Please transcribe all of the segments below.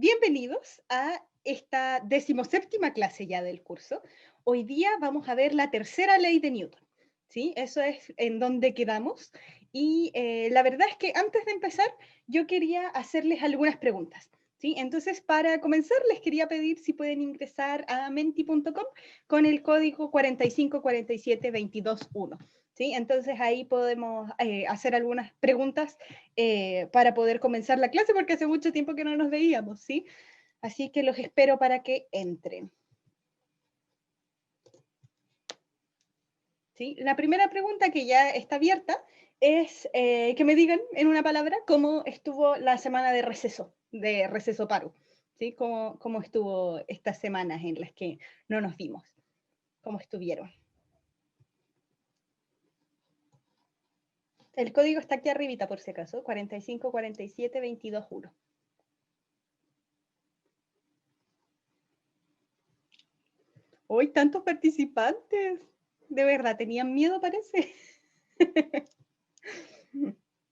Bienvenidos a esta 17ª clase ya del curso. Hoy día vamos a ver la tercera ley de Newton, ¿sí? Eso es en donde quedamos. Y la verdad es que antes de empezar, yo quería hacerles algunas preguntas, ¿sí? Entonces, para comenzar, les quería pedir si pueden ingresar a menti.com con el código 4547221. ¿Sí? Entonces ahí podemos hacer algunas preguntas para poder comenzar la clase, porque hace mucho tiempo que no nos veíamos, ¿sí? Así que los espero para que entren. ¿Sí? La primera pregunta, que ya está abierta, es que me digan en una palabra cómo estuvo la semana de receso paro, ¿sí? ¿Cómo estuvo estas semanas en las que no nos vimos? ¿Cómo estuvieron? El código está aquí arribita, por si acaso, 4547221. ¡Hoy tantos participantes! De verdad, tenían miedo, parece.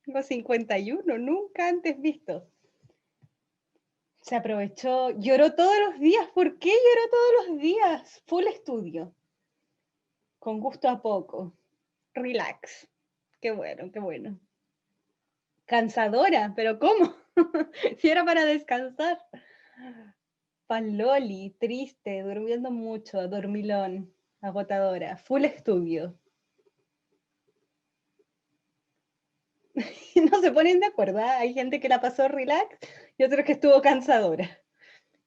Tengo 51, nunca antes visto. Se aprovechó, lloró todos los días. ¿Por qué lloró todos los días? Full estudio. Con gusto a poco. Relax. Qué bueno, qué bueno. Cansadora, pero ¿cómo? Si era para descansar. Paloli, triste, durmiendo mucho, dormilón, agotadora. Full estudio. No se ponen de acuerdo, ¿eh? Hay gente que la pasó relax y otros que estuvo cansadora.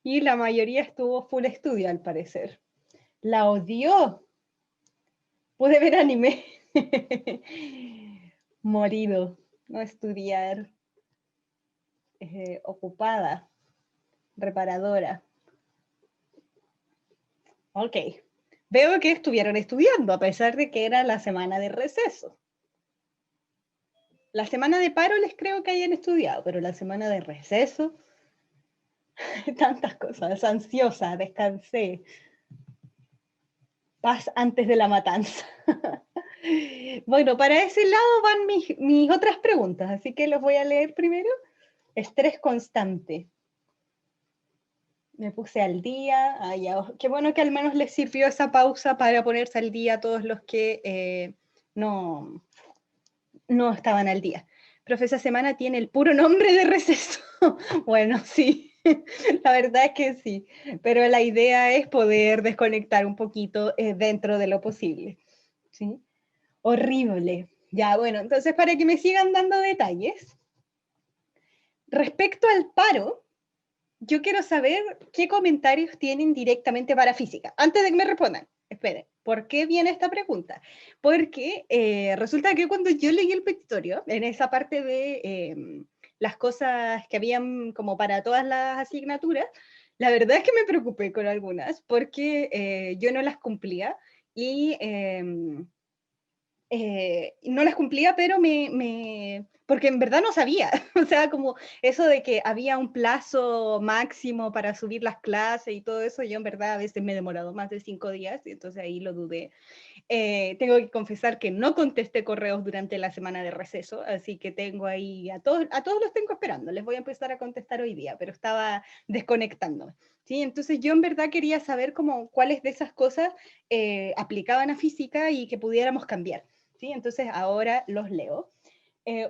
Y la mayoría estuvo full estudio, al parecer. La odió. Pude ver anime. Morido. No estudiar. Ocupada. Reparadora. Ok. Veo que estuvieron estudiando, a pesar de que era la semana de receso. La semana de paro les creo que hayan estudiado, pero la semana de receso, tantas cosas. Ansiosa, descansé. Paz antes de la matanza. Bueno, para ese lado van mis otras preguntas, así que los voy a leer primero. Estrés constante. Me puse al día. Qué bueno que al menos les sirvió esa pausa para ponerse al día a todos los que no estaban al día. Profe, esa semana tiene el puro nombre de receso. Bueno, sí, la verdad es que sí, pero la idea es poder desconectar un poquito dentro de lo posible, ¿sí? Horrible. Ya, bueno, entonces para que me sigan dando detalles, respecto al paro, yo quiero saber qué comentarios tienen directamente para física. Antes de que me respondan, esperen, ¿por qué viene esta pregunta? Porque resulta que cuando yo leí el petitorio, en esa parte de las cosas que habían como para todas las asignaturas, la verdad es que me preocupé con algunas porque yo no las cumplía y no las cumplía, pero porque en verdad no sabía, o sea, como eso de que había un plazo máximo para subir las clases y todo eso, yo en verdad a veces me he demorado más de 5 días, y entonces ahí lo dudé. Tengo que confesar que no contesté correos durante la semana de receso, así que tengo ahí a todos los tengo esperando, les voy a empezar a contestar hoy día, pero estaba desconectándome. ¿Sí? Entonces yo en verdad quería saber como cuáles de esas cosas aplicaban a física y que pudiéramos cambiar. ¿Sí? Entonces ahora los leo.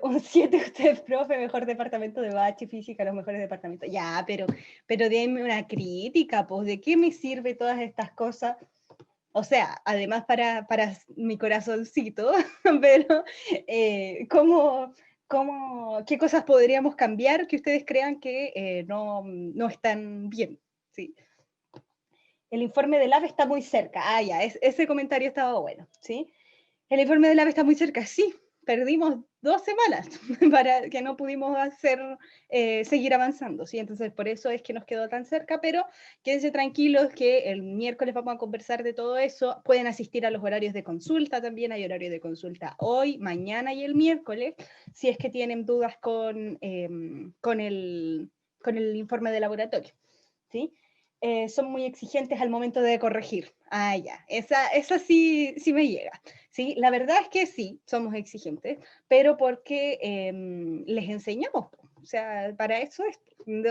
Un 7 usted, profe, mejor departamento de Bachi, física, los mejores departamentos. Ya, pero denme una crítica, pues, ¿de qué me sirve todas estas cosas? O sea, además para mi corazoncito, pero ¿qué cosas podríamos cambiar que ustedes crean que no están bien? ¿Sí? El informe del AVE está muy cerca. Ya, ese comentario estaba bueno, ¿sí? El informe del AVE está muy cerca, sí. Perdimos 2 semanas para que no pudimos seguir avanzando, ¿sí? Entonces, por eso es que nos quedó tan cerca, pero quédense tranquilos que el miércoles vamos a conversar de todo eso. Pueden asistir a los horarios de consulta también, hay horario de consulta hoy, mañana y el miércoles, si es que tienen dudas con el informe de laboratorio, ¿sí? Son muy exigentes al momento de corregir. Ya, esa sí me llega. ¿Sí? La verdad es que sí, somos exigentes, pero porque les enseñamos. O sea, para eso es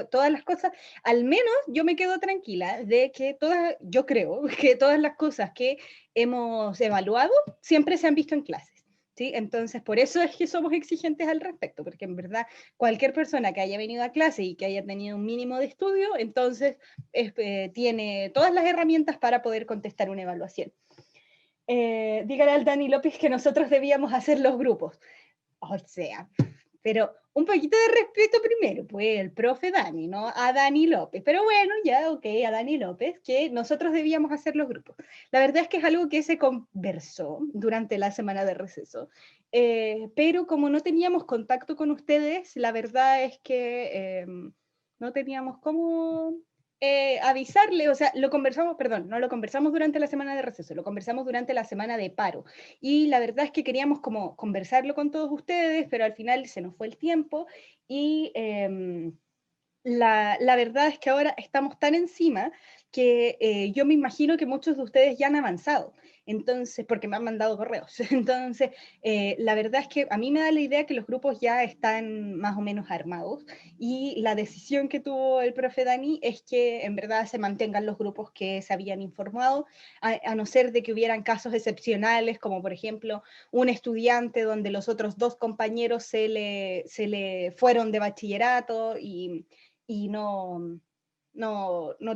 todas las cosas, al menos yo me quedo tranquila de que todas, yo creo que todas las cosas que hemos evaluado siempre se han visto en clases. ¿Sí? Entonces, por eso es que somos exigentes al respecto, porque en verdad cualquier persona que haya venido a clase y que haya tenido un mínimo de estudio, entonces tiene todas las herramientas para poder contestar una evaluación. Dígale al Dani López que nosotros debíamos hacer los grupos. O sea, pero un poquito de respeto primero, pues el profe Dani, ¿no? A Dani López. Pero bueno, ya, ok, a Dani López, que nosotros debíamos hacer los grupos. La verdad es que es algo que se conversó durante la semana de receso, pero como no teníamos contacto con ustedes, la verdad es que no teníamos cómo avisarle, o sea, lo conversamos, perdón, no lo conversamos durante la semana de receso, lo conversamos durante la semana de paro. Y la verdad es que queríamos como conversarlo con todos ustedes, pero al final se nos fue el tiempo y la verdad es que ahora estamos tan encima que yo me imagino que muchos de ustedes ya han avanzado, entonces, porque me han mandado correos. Entonces, la verdad es que a mí me da la idea que los grupos ya están más o menos armados y la decisión que tuvo el profe Dani es que en verdad se mantengan los grupos que se habían informado, a no ser de que hubieran casos excepcionales, como por ejemplo un estudiante donde los otros dos compañeros se le fueron de bachillerato y no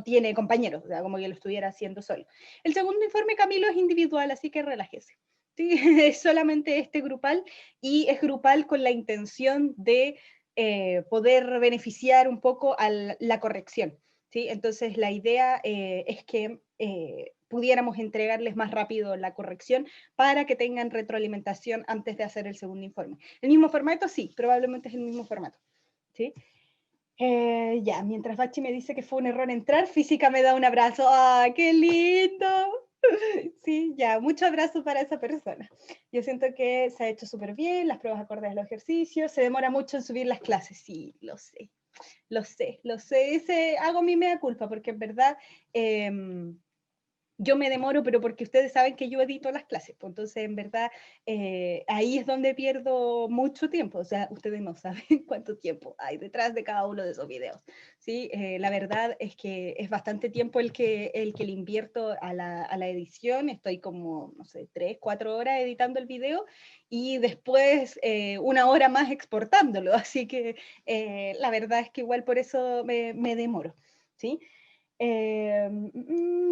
tiene compañeros, o sea, como que lo estuviera haciendo solo. El segundo informe, Camilo, es individual, así que relájese. ¿Sí? Es solamente este grupal y es grupal con la intención de poder beneficiar un poco a la corrección. ¿Sí? Entonces, la idea es que pudiéramos entregarles más rápido la corrección para que tengan retroalimentación antes de hacer el segundo informe. ¿El mismo formato? Sí, probablemente es el mismo formato. ¿Sí? Ya, mientras Bachi me dice que fue un error entrar, Física me da un abrazo. ¡Ah, qué lindo! Sí, ya, mucho abrazo para esa persona. Yo siento que se ha hecho súper bien, las pruebas acordes a los ejercicios, se demora mucho en subir las clases, sí, lo sé, lo sé, hago mi mea culpa, porque en verdad yo me demoro, pero porque ustedes saben que yo edito las clases, pues entonces en verdad ahí es donde pierdo mucho tiempo, o sea, ustedes no saben cuánto tiempo hay detrás de cada uno de esos videos, ¿sí? La verdad es que es bastante tiempo el que le invierto a la edición, estoy como, no sé, 3, 4 horas editando el video y después 1 hora más exportándolo, así que la verdad es que igual por eso me demoro, ¿sí?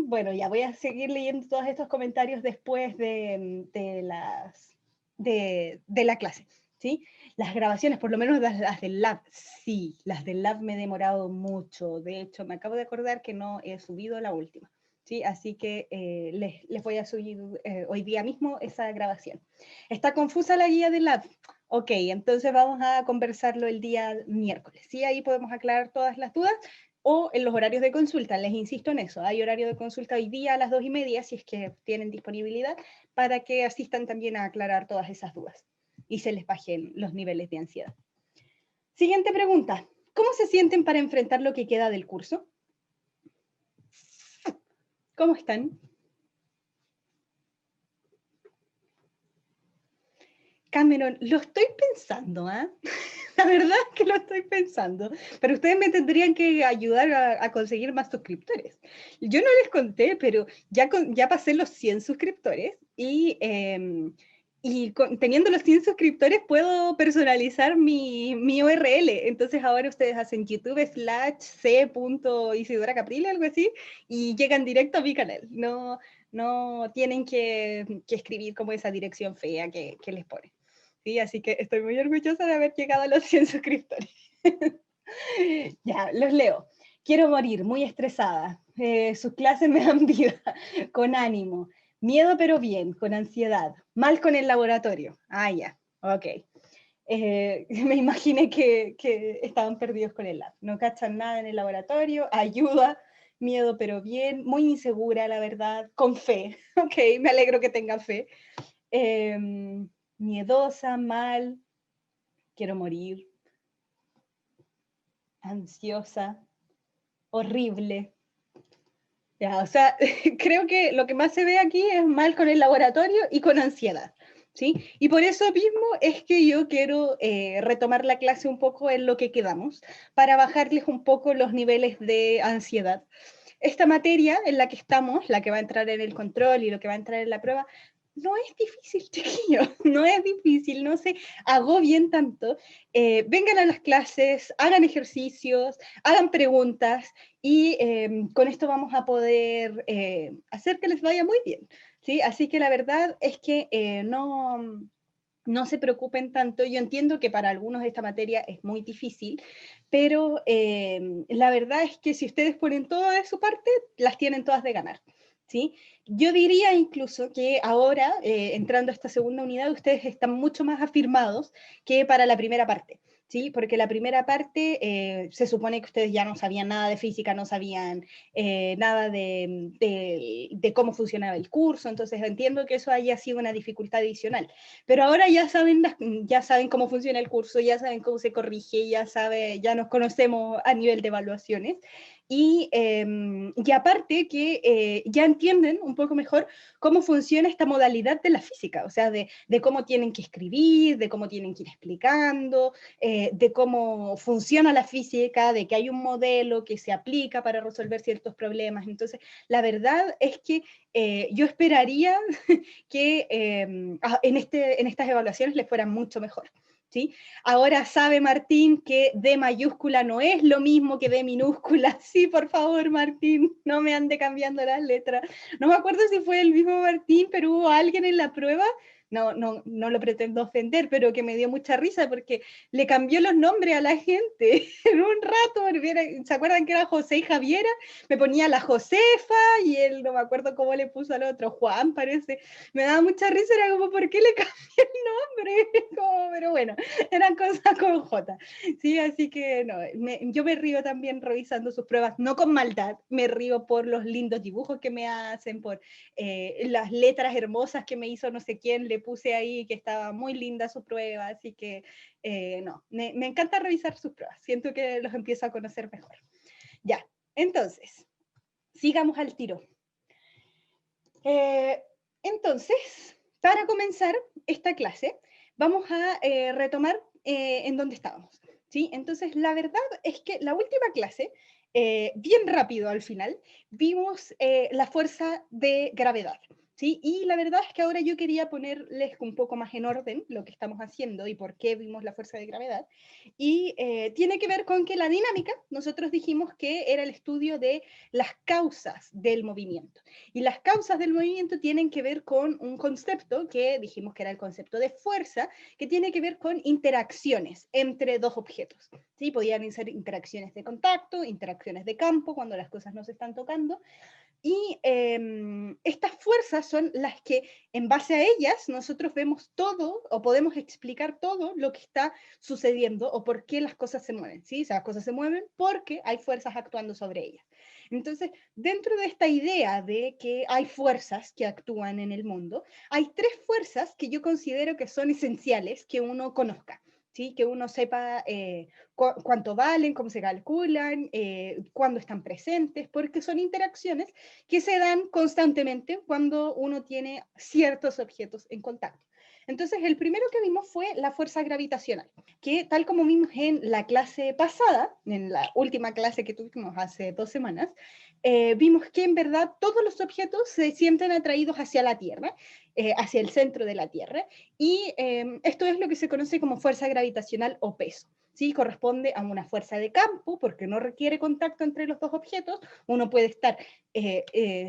Bueno, ya voy a seguir leyendo todos estos comentarios después de la clase, ¿sí? Las grabaciones, por lo menos las del lab, sí, las del lab me he demorado mucho. De hecho, me acabo de acordar que no he subido la última, ¿sí? Así que les voy a subir hoy día mismo esa grabación. ¿Está confusa la guía del lab? Ok, entonces vamos a conversarlo el día miércoles, ¿sí? Ahí podemos aclarar todas las dudas o en los horarios de consulta, les insisto en eso, hay horario de consulta hoy día a las 2:30, si es que tienen disponibilidad, para que asistan también a aclarar todas esas dudas y se les bajen los niveles de ansiedad. Siguiente pregunta, ¿cómo se sienten para enfrentar lo que queda del curso? ¿Cómo están? Cameron, lo estoy pensando, ¿ah? ¿eh? La verdad es que lo estoy pensando, pero ustedes me tendrían que ayudar a conseguir más suscriptores. Yo no les conté, pero ya pasé los 100 suscriptores y teniendo los 100 suscriptores puedo personalizar mi URL. Entonces ahora ustedes hacen youtube.c.isidora Caprile, algo así, y llegan directo a mi canal. No tienen que escribir como esa dirección fea que les pone. Sí, así que estoy muy orgullosa de haber llegado a los 100 suscriptores. Ya, los leo. Quiero morir, muy estresada. Sus clases me dan vida, con ánimo. Miedo pero bien, con ansiedad. Mal con el laboratorio. Ah, ya, ok. Me imaginé que estaban perdidos con el lab. No cachan nada en el laboratorio. Ayuda, miedo pero bien. Muy insegura, la verdad. Con fe. Ok, me alegro que tengan fe. Miedosa, mal, quiero morir, ansiosa, horrible. Ya, o sea, creo que lo que más se ve aquí es mal con el laboratorio y con ansiedad. ¿sí? Y por eso mismo es que yo quiero retomar la clase un poco en lo que quedamos, para bajarles un poco los niveles de ansiedad. Esta materia en la que estamos, la que va a entrar en el control y lo que va a entrar en la prueba, no es difícil, chiquillos, no es difícil, no se agobien tanto. Vengan a las clases, hagan ejercicios, hagan preguntas y con esto vamos a poder hacer que les vaya muy bien, ¿sí? Así que la verdad es que no se preocupen tanto. Yo entiendo que para algunos esta materia es muy difícil, pero la verdad es que si ustedes ponen todo de su parte, las tienen todas de ganar, ¿sí? Yo diría incluso que ahora, entrando a esta segunda unidad, ustedes están mucho más afirmados que para la primera parte, ¿sí? Porque la primera parte se supone que ustedes ya no sabían nada de física, no sabían nada de cómo funcionaba el curso, entonces entiendo que eso haya sido una dificultad adicional. Pero ahora ya saben cómo funciona el curso, ya saben cómo se corrige, ya nos conocemos a nivel de evaluaciones. Y aparte que ya entienden un poco mejor cómo funciona esta modalidad de la física, o sea, de cómo tienen que escribir, de cómo tienen que ir explicando, de cómo funciona la física, de que hay un modelo que se aplica para resolver ciertos problemas. Entonces, la verdad es que yo esperaría que en estas evaluaciones les fuera mucho mejor. ¿Sí? Ahora sabe Martín que D mayúscula no es lo mismo que D minúscula. Sí, por favor, Martín, no me ande cambiando las letras. No me acuerdo si fue el mismo Martín, pero hubo alguien en la prueba, no lo pretendo ofender, pero que me dio mucha risa porque le cambió los nombres a la gente en un rato. ¿Se acuerdan que era José y Javiera? Me ponía la Josefa y él no me acuerdo cómo le puso al otro, Juan parece. Me daba mucha risa, era como, ¿por qué le cambié el nombre? Como, pero bueno, eran cosas con J. Sí, así que no, yo me río también revisando sus pruebas, no con maldad, me río por los lindos dibujos que me hacen, por las letras hermosas que me hizo no sé quién, le puse ahí, que estaba muy linda su prueba, así que no, me encanta revisar sus pruebas, siento que los empiezo a conocer mejor. Ya, entonces, sigamos al tiro. Entonces, para comenzar esta clase, vamos a retomar en donde estábamos, ¿sí? Entonces, la verdad es que la última clase, bien rápido al final, vimos la fuerza de gravedad, ¿sí? Y la verdad es que ahora yo quería ponerles un poco más en orden lo que estamos haciendo y por qué vimos la fuerza de gravedad. Y tiene que ver con que la dinámica, nosotros dijimos que era el estudio de las causas del movimiento. Y las causas del movimiento tienen que ver con un concepto que dijimos que era el concepto de fuerza, que tiene que ver con interacciones entre dos objetos. ¿Sí? Podían ser interacciones de contacto, interacciones de campo, cuando las cosas no se están tocando. Y estas fuerzas son las que, en base a ellas, nosotros vemos todo o podemos explicar todo lo que está sucediendo o por qué las cosas se mueven. ¿Sí? O sea, las cosas se mueven porque hay fuerzas actuando sobre ellas. Entonces, dentro de esta idea de que hay fuerzas que actúan en el mundo, hay tres fuerzas que yo considero que son esenciales que uno conozca. ¿Sí? Que uno sepa cuánto valen, cómo se calculan, cuándo están presentes, porque son interacciones que se dan constantemente cuando uno tiene ciertos objetos en contacto. Entonces, el primero que vimos fue la fuerza gravitacional, que tal como vimos en la clase pasada, en la última clase que tuvimos hace 2 semanas, vimos que en verdad todos los objetos se sienten atraídos hacia la Tierra, hacia el centro de la Tierra, y esto es lo que se conoce como fuerza gravitacional o peso. ¿Sí? Corresponde a una fuerza de campo, porque no requiere contacto entre los dos objetos. Uno puede estar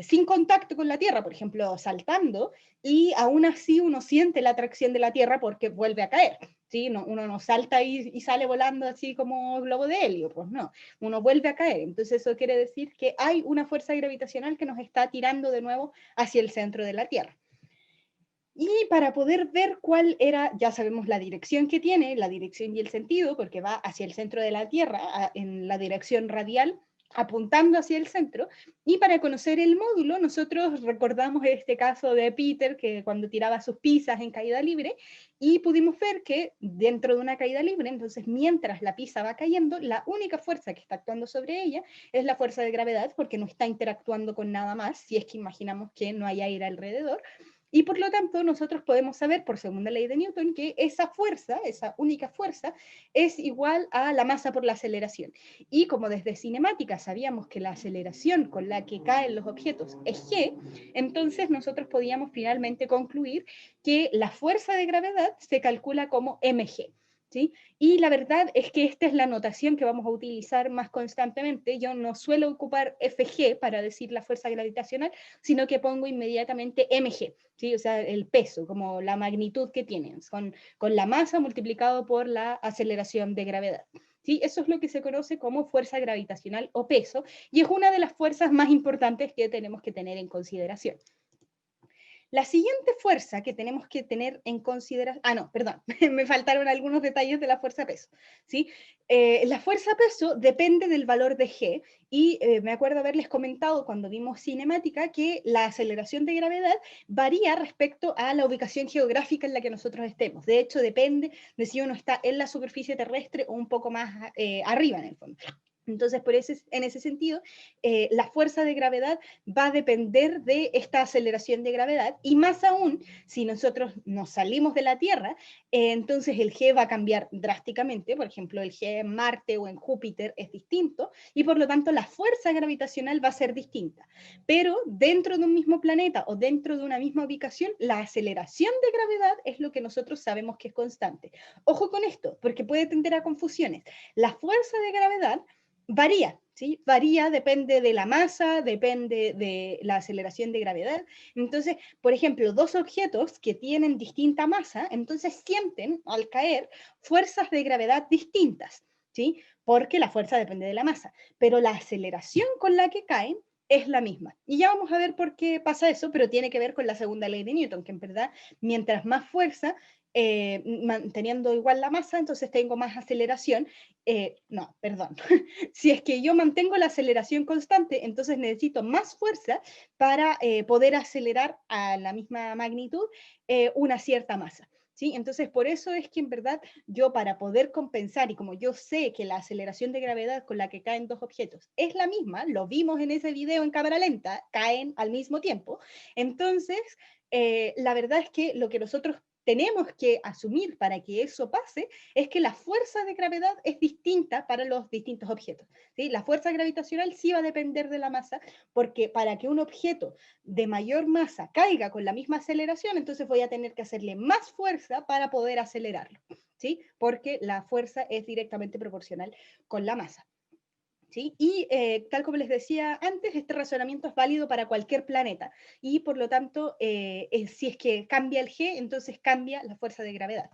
sin contacto con la Tierra, por ejemplo, saltando, y aún así uno siente la atracción de la Tierra porque vuelve a caer. ¿Sí? No, uno no salta y sale volando así como globo de helio, pues no, uno vuelve a caer. Entonces eso quiere decir que hay una fuerza gravitacional que nos está tirando de nuevo hacia el centro de la Tierra. Y para poder ver cuál era, ya sabemos la dirección que tiene, la dirección y el sentido, porque va hacia el centro de la Tierra, en la dirección radial, apuntando hacia el centro. Y para conocer el módulo, nosotros recordamos este caso de Peter, que cuando tiraba sus pizzas en caída libre, y pudimos ver que dentro de una caída libre, entonces mientras la pizza va cayendo, la única fuerza que está actuando sobre ella es la fuerza de gravedad, porque no está interactuando con nada más, si es que imaginamos que no hay aire alrededor. Y por lo tanto, nosotros podemos saber, por segunda ley de Newton, que esa fuerza, esa única fuerza, es igual a la masa por la aceleración. Y como desde cinemática sabíamos que la aceleración con la que caen los objetos es g, entonces nosotros podíamos finalmente concluir que la fuerza de gravedad se calcula como mg. ¿Sí? Y la verdad es que esta es la notación que vamos a utilizar más constantemente. Yo no suelo ocupar Fg para decir la fuerza gravitacional, sino que pongo inmediatamente mg, ¿sí? O sea, el peso, como la magnitud que tienen, con la masa multiplicado por la aceleración de gravedad. ¿Sí? Eso es lo que se conoce como fuerza gravitacional o peso, y es una de las fuerzas más importantes que tenemos que tener en consideración. La siguiente fuerza que tenemos que tener en consideración, no, perdón, me faltaron algunos detalles de la fuerza peso, ¿sí? La fuerza peso depende del valor de G, y me acuerdo haberles comentado cuando vimos cinemática que la aceleración de gravedad varía respecto a la ubicación geográfica en la que nosotros estemos. De hecho, depende de si uno está en la superficie terrestre o un poco más arriba en el fondo. Entonces, en ese sentido, la fuerza de gravedad va a depender de esta aceleración de gravedad, y más aún, si nosotros nos salimos de la Tierra, entonces el G va a cambiar drásticamente. Por ejemplo, el G en Marte o en Júpiter es distinto, y por lo tanto la fuerza gravitacional va a ser distinta. Pero dentro de un mismo planeta o dentro de una misma ubicación, la aceleración de gravedad es lo que nosotros sabemos que es constante. Ojo con esto, porque puede tender a confusiones. La fuerza de gravedad varía, ¿sí? Varía, depende de la masa, depende de la aceleración de gravedad. Entonces, por ejemplo, dos objetos que tienen distinta masa, entonces sienten al caer fuerzas de gravedad distintas, ¿sí? Porque la fuerza depende de la masa, pero la aceleración con la que caen es la misma. Y ya vamos a ver por qué pasa eso, pero tiene que ver con la segunda ley de Newton, que en verdad, mientras más fuerza, manteniendo igual la masa, entonces tengo más aceleración. No, perdón. Si es que yo mantengo la aceleración constante, entonces necesito más fuerza para poder acelerar a la misma magnitud una cierta masa. ¿Sí? Entonces, por eso es que en verdad yo, para poder compensar, y como yo sé que la aceleración de gravedad con la que caen dos objetos es la misma, lo vimos en ese video en cámara lenta, caen al mismo tiempo, entonces la verdad es que lo que nosotros tenemos que asumir para que eso pase es que la fuerza de gravedad es distinta para los distintos objetos, ¿sí? La fuerza gravitacional sí va a depender de la masa, porque para que un objeto de mayor masa caiga con la misma aceleración, entonces voy a tener que hacerle más fuerza para poder acelerarlo, ¿sí? Porque la fuerza es directamente proporcional con la masa. ¿Sí? Y tal como les decía antes, este razonamiento es válido para cualquier planeta, y por lo tanto, si es que cambia el G, entonces cambia la fuerza de gravedad.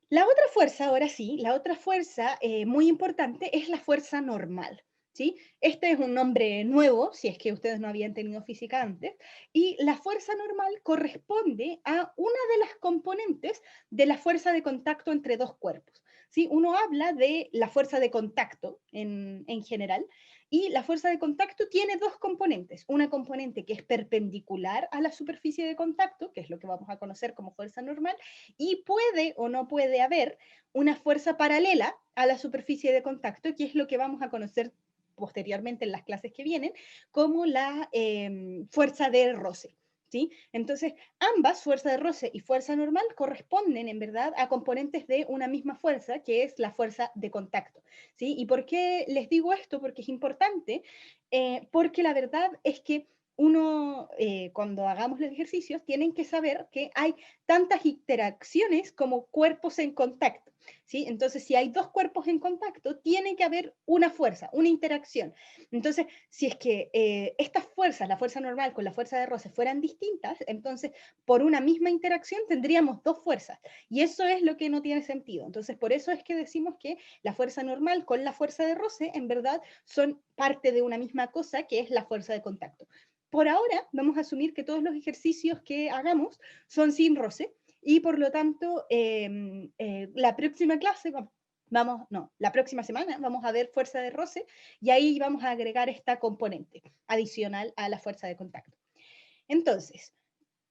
La otra fuerza, ahora sí, la otra fuerza muy importante es la fuerza normal. ¿Sí? Este es un nombre nuevo, si es que ustedes no habían tenido física antes, y la fuerza normal corresponde a una de las componentes de la fuerza de contacto entre dos cuerpos. ¿Sí? Uno habla de la fuerza de contacto en general, y la fuerza de contacto tiene dos componentes. Una componente que es perpendicular a la superficie de contacto, que es lo que vamos a conocer como fuerza normal, y puede o no puede haber una fuerza paralela a la superficie de contacto, que es lo que vamos a conocer posteriormente en las clases que vienen, como la fuerza de roce. ¿Sí? Entonces, ambas, fuerza de roce y fuerza normal, corresponden en verdad a componentes de una misma fuerza, que es la fuerza de contacto. ¿Sí? ¿Y por qué les digo esto? Porque es importante, porque la verdad es que uno, cuando hagamos los ejercicios, tienen que saber que hay tantas interacciones como cuerpos en contacto. ¿Sí? Entonces, si hay dos cuerpos en contacto, tiene que haber una fuerza, una interacción. Entonces, si es que estas fuerzas, la fuerza normal con la fuerza de roce, fueran distintas, entonces por una misma interacción tendríamos dos fuerzas. Y eso es lo que no tiene sentido. Entonces, por eso es que decimos que la fuerza normal con la fuerza de roce, en verdad, son parte de una misma cosa, que es la fuerza de contacto. Por ahora, vamos a asumir que todos los ejercicios que hagamos son sin roce, y por lo tanto, la próxima clase, la próxima semana vamos a ver fuerza de roce, y ahí vamos a agregar esta componente adicional a la fuerza de contacto. Entonces,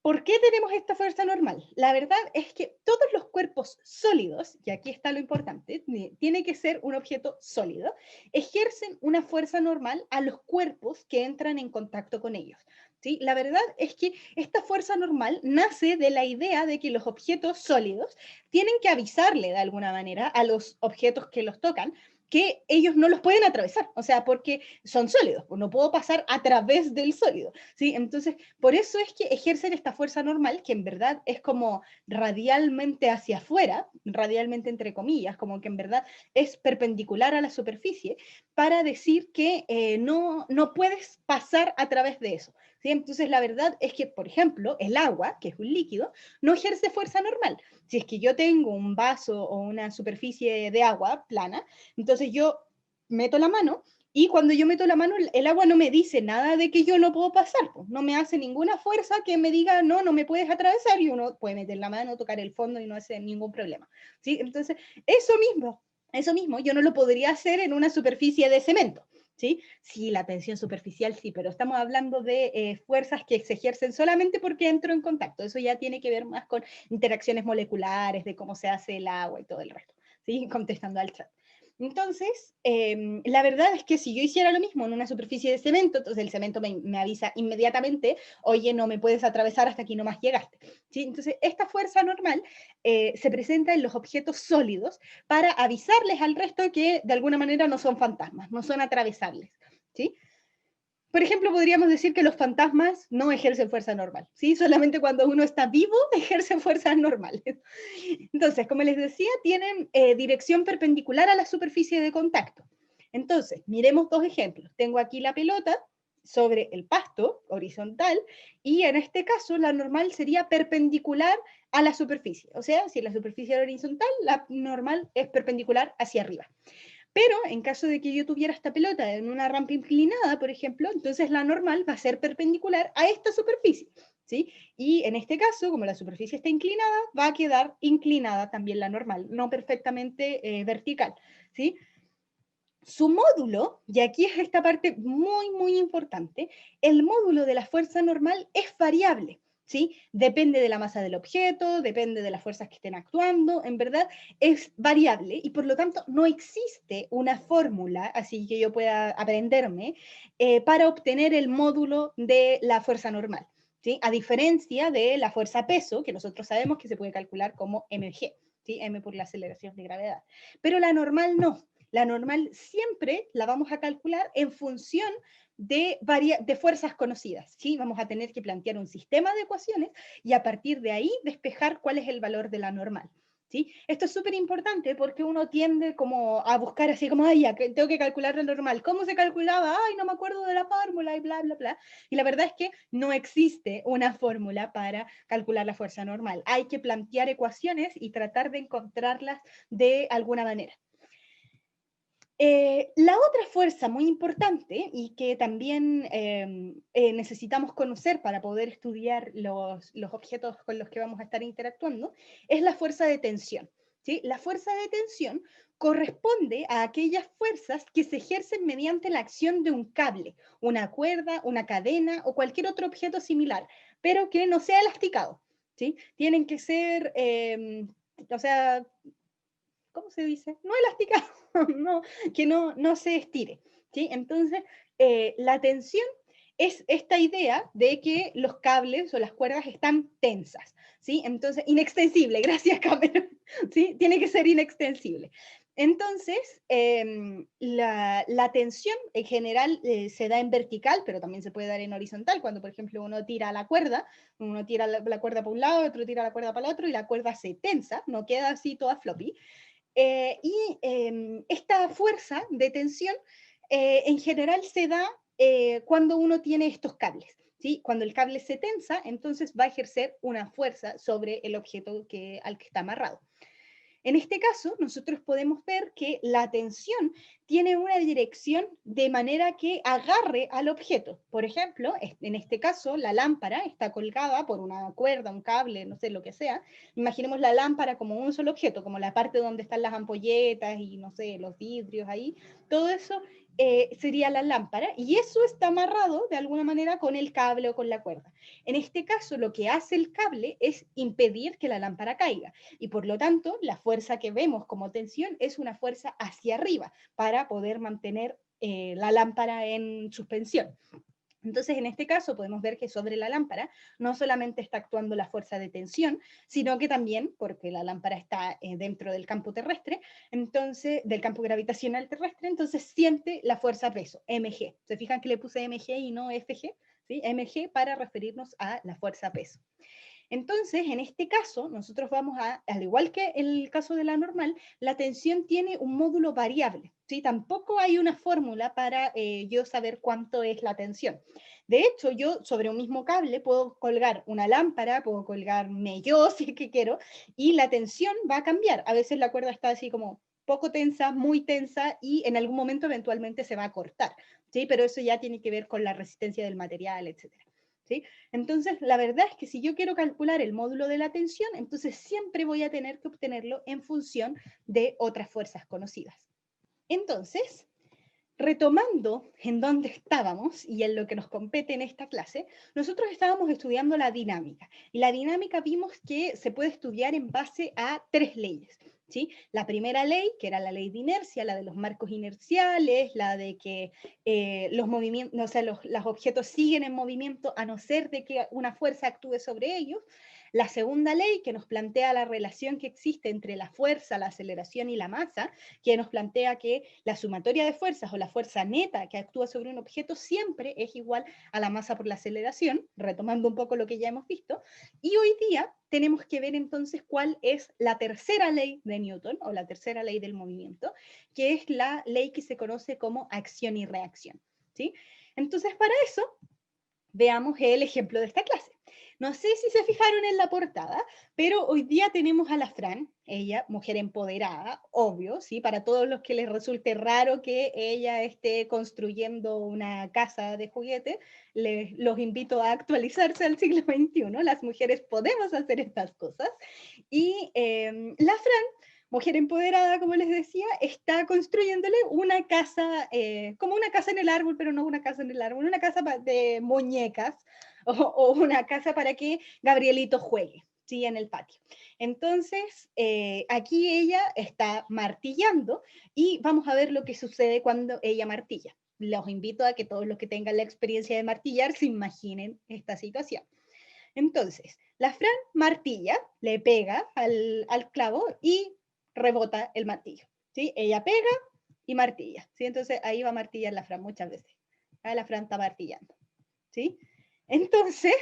¿Por qué tenemos esta fuerza normal? La verdad es que todos los cuerpos sólidos, y aquí está lo importante, tiene que ser un objeto sólido, ejercen una fuerza normal a los cuerpos que entran en contacto con ellos. ¿Sí? La verdad es que esta fuerza normal nace de la idea de que los objetos sólidos tienen que avisarle de alguna manera a los objetos que los tocan que ellos no los pueden atravesar, o sea, porque son sólidos, pues no puedo pasar a través del sólido, ¿sí? Entonces, por eso es que ejercen esta fuerza normal, que en verdad es como radialmente hacia afuera, radialmente entre comillas, como que en verdad es perpendicular a la superficie, para decir que no puedes pasar a través de eso, ¿sí? Entonces, la verdad es que, por ejemplo, el agua, que es un líquido, no ejerce fuerza normal. Si es que yo tengo un vaso o una superficie de agua plana, entonces yo meto la mano y cuando yo meto la mano el agua no me dice nada de que yo no puedo pasar, pues. No me hace ninguna fuerza que me diga no me puedes atravesar y uno puede meter la mano, tocar el fondo y no hace ningún problema. ¿Sí? Entonces, eso mismo yo no lo podría hacer en una superficie de cemento. ¿Sí? Sí, la tensión superficial sí, pero estamos hablando de fuerzas que se ejercen solamente porque entro en contacto. Eso ya tiene que ver más con interacciones moleculares, de cómo se hace el agua y todo el resto. ¿Sí? Contestando al chat. Entonces, la verdad es que si yo hiciera lo mismo en una superficie de cemento, entonces el cemento me avisa inmediatamente, oye, no me puedes atravesar hasta aquí nomás llegaste. ¿Sí? Entonces, esta fuerza normal se presenta en los objetos sólidos para avisarles al resto que de alguna manera no son fantasmas, no son atravesables. ¿Sí? Por ejemplo, podríamos decir que los fantasmas no ejercen fuerza normal, ¿sí? Solamente cuando uno está vivo ejerce fuerzas normales. Entonces, como les decía, tienen dirección perpendicular a la superficie de contacto. Entonces, miremos dos ejemplos. Tengo aquí la pelota sobre el pasto horizontal y en este caso la normal sería perpendicular a la superficie. O sea, si la superficie es horizontal, la normal es perpendicular hacia arriba. Pero en caso de que yo tuviera esta pelota en una rampa inclinada, por ejemplo, entonces la normal va a ser perpendicular a esta superficie, ¿sí? Y en este caso, como la superficie está inclinada, va a quedar inclinada también la normal, no perfectamente vertical, ¿sí? Su módulo, y aquí es esta parte muy, muy importante, el módulo de la fuerza normal es variable, ¿sí? Depende de la masa del objeto, depende de las fuerzas que estén actuando, en verdad es variable y por lo tanto no existe una fórmula, así que yo pueda aprenderme, para obtener el módulo de la fuerza normal, ¿sí? A diferencia de la fuerza peso, que nosotros sabemos que se puede calcular como mg, ¿sí? M por la aceleración de gravedad. Pero la normal no. La normal siempre la vamos a calcular en función de fuerzas conocidas, ¿sí? Vamos a tener que plantear un sistema de ecuaciones y a partir de ahí despejar cuál es el valor de la normal, ¿sí? Esto es súper importante porque uno tiende como a buscar así como, ay, ya, tengo que calcular la normal. ¿Cómo se calculaba? Ay, no me acuerdo de la fórmula y bla, bla, bla. Y la verdad es que no existe una fórmula para calcular la fuerza normal. Hay que plantear ecuaciones y tratar de encontrarlas de alguna manera. La otra fuerza muy importante y que también necesitamos conocer para poder estudiar los objetos con los que vamos a estar interactuando es la fuerza de tensión, ¿sí? La fuerza de tensión corresponde a aquellas fuerzas que se ejercen mediante la acción de un cable, una cuerda, una cadena o cualquier otro objeto similar, pero que no sea elasticado, ¿sí? Tienen que ser, o sea, ¿cómo se dice? No elástica, no, que no se estire, ¿sí? Entonces, la tensión es esta idea de que los cables o las cuerdas están tensas, ¿sí? Entonces, inextensible, gracias Cameron, ¿sí? Tiene que ser inextensible. Entonces, la tensión en general se da en vertical, pero también se puede dar en horizontal, cuando por ejemplo uno tira la cuerda, uno tira la cuerda para un lado, otro tira la cuerda para el otro y la cuerda se tensa, no queda así toda floppy. Esta fuerza de tensión en general se da cuando uno tiene estos cables. ¿Sí? Cuando el cable se tensa, entonces va a ejercer una fuerza sobre el objeto al que está amarrado. En este caso, nosotros podemos ver que la tensión tiene una dirección de manera que agarre al objeto. Por ejemplo, en este caso, la lámpara está colgada por una cuerda, un cable, no sé, lo que sea. Imaginemos la lámpara como un solo objeto, como la parte donde están las ampolletas y, no sé, los vidrios ahí. Todo eso sería la lámpara, y eso está amarrado de alguna manera con el cable o con la cuerda. En este caso, lo que hace el cable es impedir que la lámpara caiga, y por lo tanto, la fuerza que vemos como tensión es una fuerza hacia arriba para poder mantener la lámpara en suspensión. Entonces, en este caso, podemos ver que sobre la lámpara no solamente está actuando la fuerza de tensión, sino que también, porque la lámpara está dentro del campo terrestre, entonces, del campo gravitacional terrestre, entonces siente la fuerza peso, mg. ¿Se fijan que le puse mg y no fg? ¿Sí? Mg para referirnos a la fuerza peso. Entonces, en este caso, nosotros vamos a, al igual que en el caso de la normal, la tensión tiene un módulo variable, ¿sí? Tampoco hay una fórmula para yo saber cuánto es la tensión. De hecho, yo sobre un mismo cable puedo colgar una lámpara, puedo colgarme yo si es que quiero, y la tensión va a cambiar. A veces la cuerda está así como poco tensa, muy tensa, y en algún momento eventualmente se va a cortar, ¿sí? Pero eso ya tiene que ver con la resistencia del material, etcétera. ¿Sí? Entonces, la verdad es que si yo quiero calcular el módulo de la tensión, entonces siempre voy a tener que obtenerlo en función de otras fuerzas conocidas. Entonces, retomando en dónde estábamos y en lo que nos compete en esta clase, nosotros estábamos estudiando la dinámica. Y la dinámica vimos que se puede estudiar en base a 3 leyes. ¿Sí? La primera ley, que era la ley de inercia, la de los marcos inerciales, la de que los movimientos, o sea, los objetos siguen en movimiento a no ser de que una fuerza actúe sobre ellos. La segunda ley, que nos plantea la relación que existe entre la fuerza, la aceleración y la masa, que nos plantea que la sumatoria de fuerzas o la fuerza neta que actúa sobre un objeto siempre es igual a la masa por la aceleración, retomando un poco lo que ya hemos visto. Y hoy día tenemos que ver entonces cuál es la tercera ley de Newton, o la tercera ley del movimiento, que es la ley que se conoce como acción y reacción. ¿Sí? Entonces, para eso, veamos el ejemplo de esta clase. No sé si se fijaron en la portada, pero hoy día tenemos a la Fran, ella, mujer empoderada, obvio, ¿sí? Para todos los que les resulte raro que ella esté construyendo una casa de juguete, los invito a actualizarse al siglo XXI. Las mujeres podemos hacer estas cosas. Y la Fran, mujer empoderada, como les decía, está construyéndole una casa, como una casa en el árbol, pero no una casa en el árbol, una casa de muñecas o una casa para que Gabrielito juegue, ¿sí? En el patio. Entonces, aquí ella está martillando y vamos a ver lo que sucede cuando ella martilla. Los invito a que todos los que tengan la experiencia de martillar se imaginen esta situación. Entonces, la Fran martilla, le pega al clavo y rebota el martillo. ¿Sí? Ella pega y martilla. ¿Sí? Entonces ahí va a martillar la Fran muchas veces. Ah, la Fran está martillando. ¿Sí? Entonces,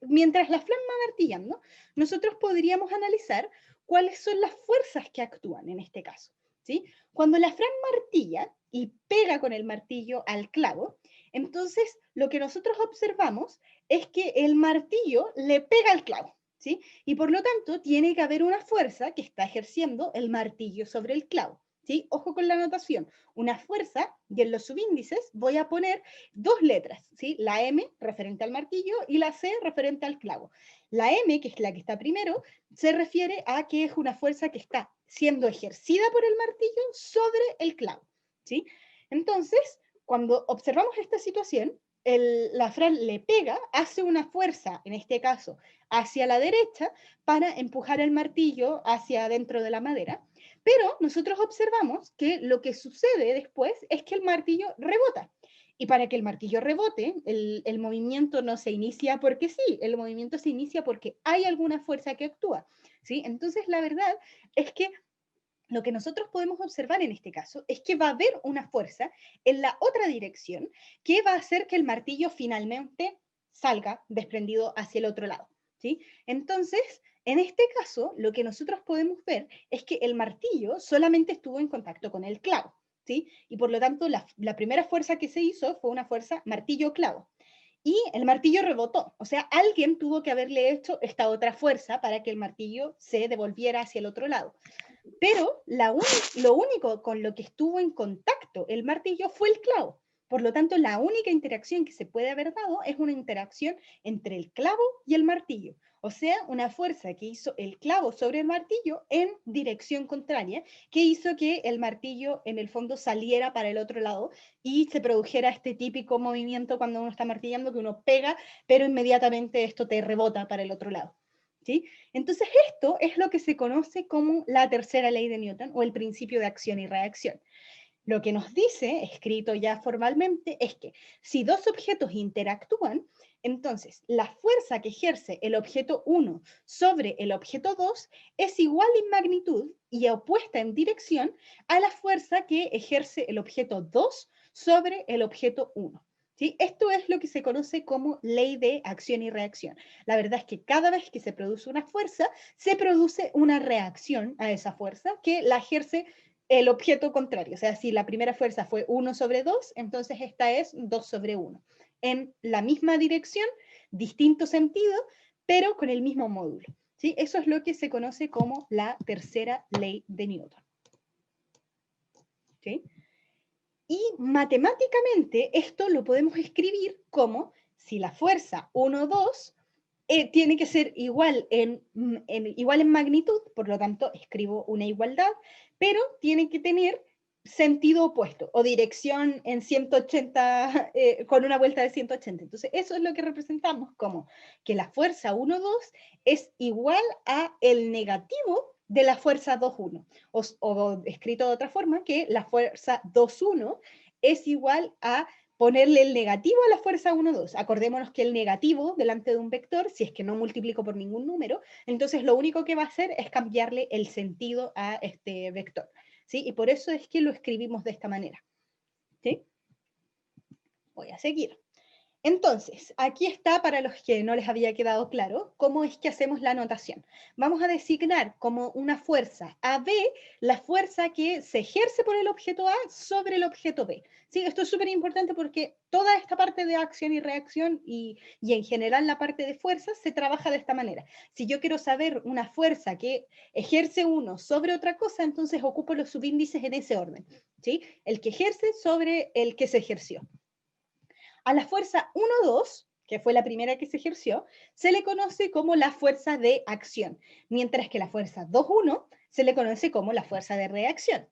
mientras la Fran va martillando, nosotros podríamos analizar cuáles son las fuerzas que actúan en este caso. ¿Sí? Cuando la Fran martilla y pega con el martillo al clavo, entonces lo que nosotros observamos es que el martillo le pega al clavo, ¿sí? Y por lo tanto tiene que haber una fuerza que está ejerciendo el martillo sobre el clavo, ¿sí? Ojo con la anotación, una fuerza, y en los subíndices voy a poner 2 letras, ¿sí? La M referente al martillo y la C referente al clavo. La M, que es la que está primero, se refiere a que es una fuerza que está siendo ejercida por el martillo sobre el clavo, ¿sí? Entonces, cuando observamos esta situación, la Fran le pega, hace una fuerza, en este caso, hacia la derecha para empujar el martillo hacia adentro de la madera, pero nosotros observamos que lo que sucede después es que el martillo rebota. Y para que el martillo rebote, el movimiento no se inicia porque sí, el movimiento se inicia porque hay alguna fuerza que actúa, ¿sí? Entonces, la verdad es que lo que nosotros podemos observar en este caso es que va a haber una fuerza en la otra dirección que va a hacer que el martillo finalmente salga desprendido hacia el otro lado, ¿sí? Entonces, en este caso, lo que nosotros podemos ver es que el martillo solamente estuvo en contacto con el clavo, ¿sí? Y por lo tanto, la primera fuerza que se hizo fue una fuerza martillo-clavo. Y el martillo rebotó, o sea, alguien tuvo que haberle hecho esta otra fuerza para que el martillo se devolviera hacia el otro lado. Pero lo único con lo que estuvo en contacto el martillo fue el clavo. Por lo tanto, la única interacción que se puede haber dado es una interacción entre el clavo y el martillo. O sea, una fuerza que hizo el clavo sobre el martillo en dirección contraria, que hizo que el martillo en el fondo saliera para el otro lado y se produjera este típico movimiento cuando uno está martillando, que uno pega, pero inmediatamente esto te rebota para el otro lado. ¿Sí? Entonces esto es lo que se conoce como la tercera ley de Newton o el principio de acción y reacción. Lo que nos dice, escrito ya formalmente, es que si dos objetos interactúan, entonces la fuerza que ejerce el objeto 1 sobre el objeto 2 es igual en magnitud y opuesta en dirección a la fuerza que ejerce el objeto 2 sobre el objeto 1. ¿Sí? Esto es lo que se conoce como ley de acción y reacción. La verdad es que cada vez que se produce una fuerza, se produce una reacción a esa fuerza que la ejerce el objeto contrario. O sea, si la primera fuerza fue 1 sobre 2, entonces esta es 2 sobre 1. En la misma dirección, distinto sentido, pero con el mismo módulo. ¿Sí? Eso es lo que se conoce como la tercera ley de Newton. ¿Sí? Y matemáticamente esto lo podemos escribir como si la fuerza 1, 2 tiene que ser igual igual en magnitud, por lo tanto escribo una igualdad, pero tiene que tener sentido opuesto o dirección en 180, con una vuelta de 180. Entonces eso es lo que representamos como que la fuerza 1, 2 es igual a el negativo de la fuerza 2, 1. O escrito de otra forma, que la fuerza 2, 1 es igual a ponerle el negativo a la fuerza 1, 2. Acordémonos que el negativo delante de un vector, si es que no multiplico por ningún número, entonces lo único que va a hacer es cambiarle el sentido a este vector. ¿Sí? Y por eso es que lo escribimos de esta manera. ¿Sí? Voy a seguir. Entonces, aquí está, para los que no les había quedado claro, cómo es que hacemos la notación. Vamos a designar como una fuerza AB la fuerza que se ejerce por el objeto A sobre el objeto B. ¿Sí? Esto es súper importante porque toda esta parte de acción y reacción y en general la parte de fuerzas se trabaja de esta manera. Si yo quiero saber una fuerza que ejerce uno sobre otra cosa, entonces ocupo los subíndices en ese orden. ¿Sí? El que ejerce sobre el que se ejerció. A la fuerza 1-2, que fue la primera que se ejerció, se le conoce como la fuerza de acción, mientras que la fuerza 2-1 se le conoce como la fuerza de reacción.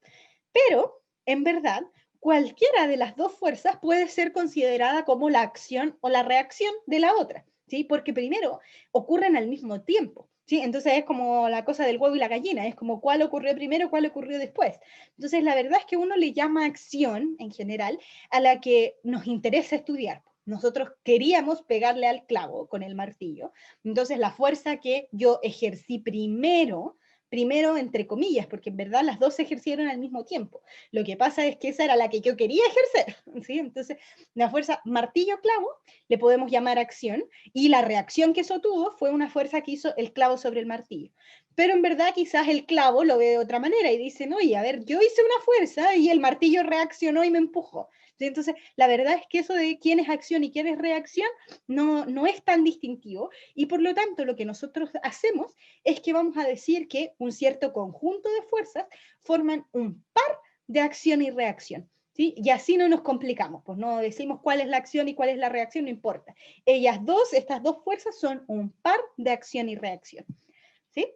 Pero, en verdad, cualquiera de las dos fuerzas puede ser considerada como la acción o la reacción de la otra, ¿sí? Porque primero ocurren al mismo tiempo. ¿Sí? Entonces es como la cosa del huevo y la gallina, es como cuál ocurrió primero, cuál ocurrió después. Entonces la verdad es que uno le llama acción en general a la que nos interesa estudiar. Nosotros queríamos pegarle al clavo con el martillo, entonces la fuerza que yo ejercí primero entre comillas, porque en verdad las dos se ejercieron al mismo tiempo. Lo que pasa es que esa era la que yo quería ejercer, ¿sí? Entonces, la fuerza martillo-clavo le podemos llamar acción, y la reacción que eso tuvo fue una fuerza que hizo el clavo sobre el martillo. Pero en verdad quizás el clavo lo ve de otra manera y dice, no, y a ver, yo hice una fuerza y el martillo reaccionó y me empujó. Entonces, la verdad es que eso de quién es acción y quién es reacción no es tan distintivo, y por lo tanto lo que nosotros hacemos es que vamos a decir que un cierto conjunto de fuerzas forman un par de acción y reacción. ¿Sí? Y así no nos complicamos, pues no decimos cuál es la acción y cuál es la reacción, no importa. Estas dos fuerzas son un par de acción y reacción. ¿Sí?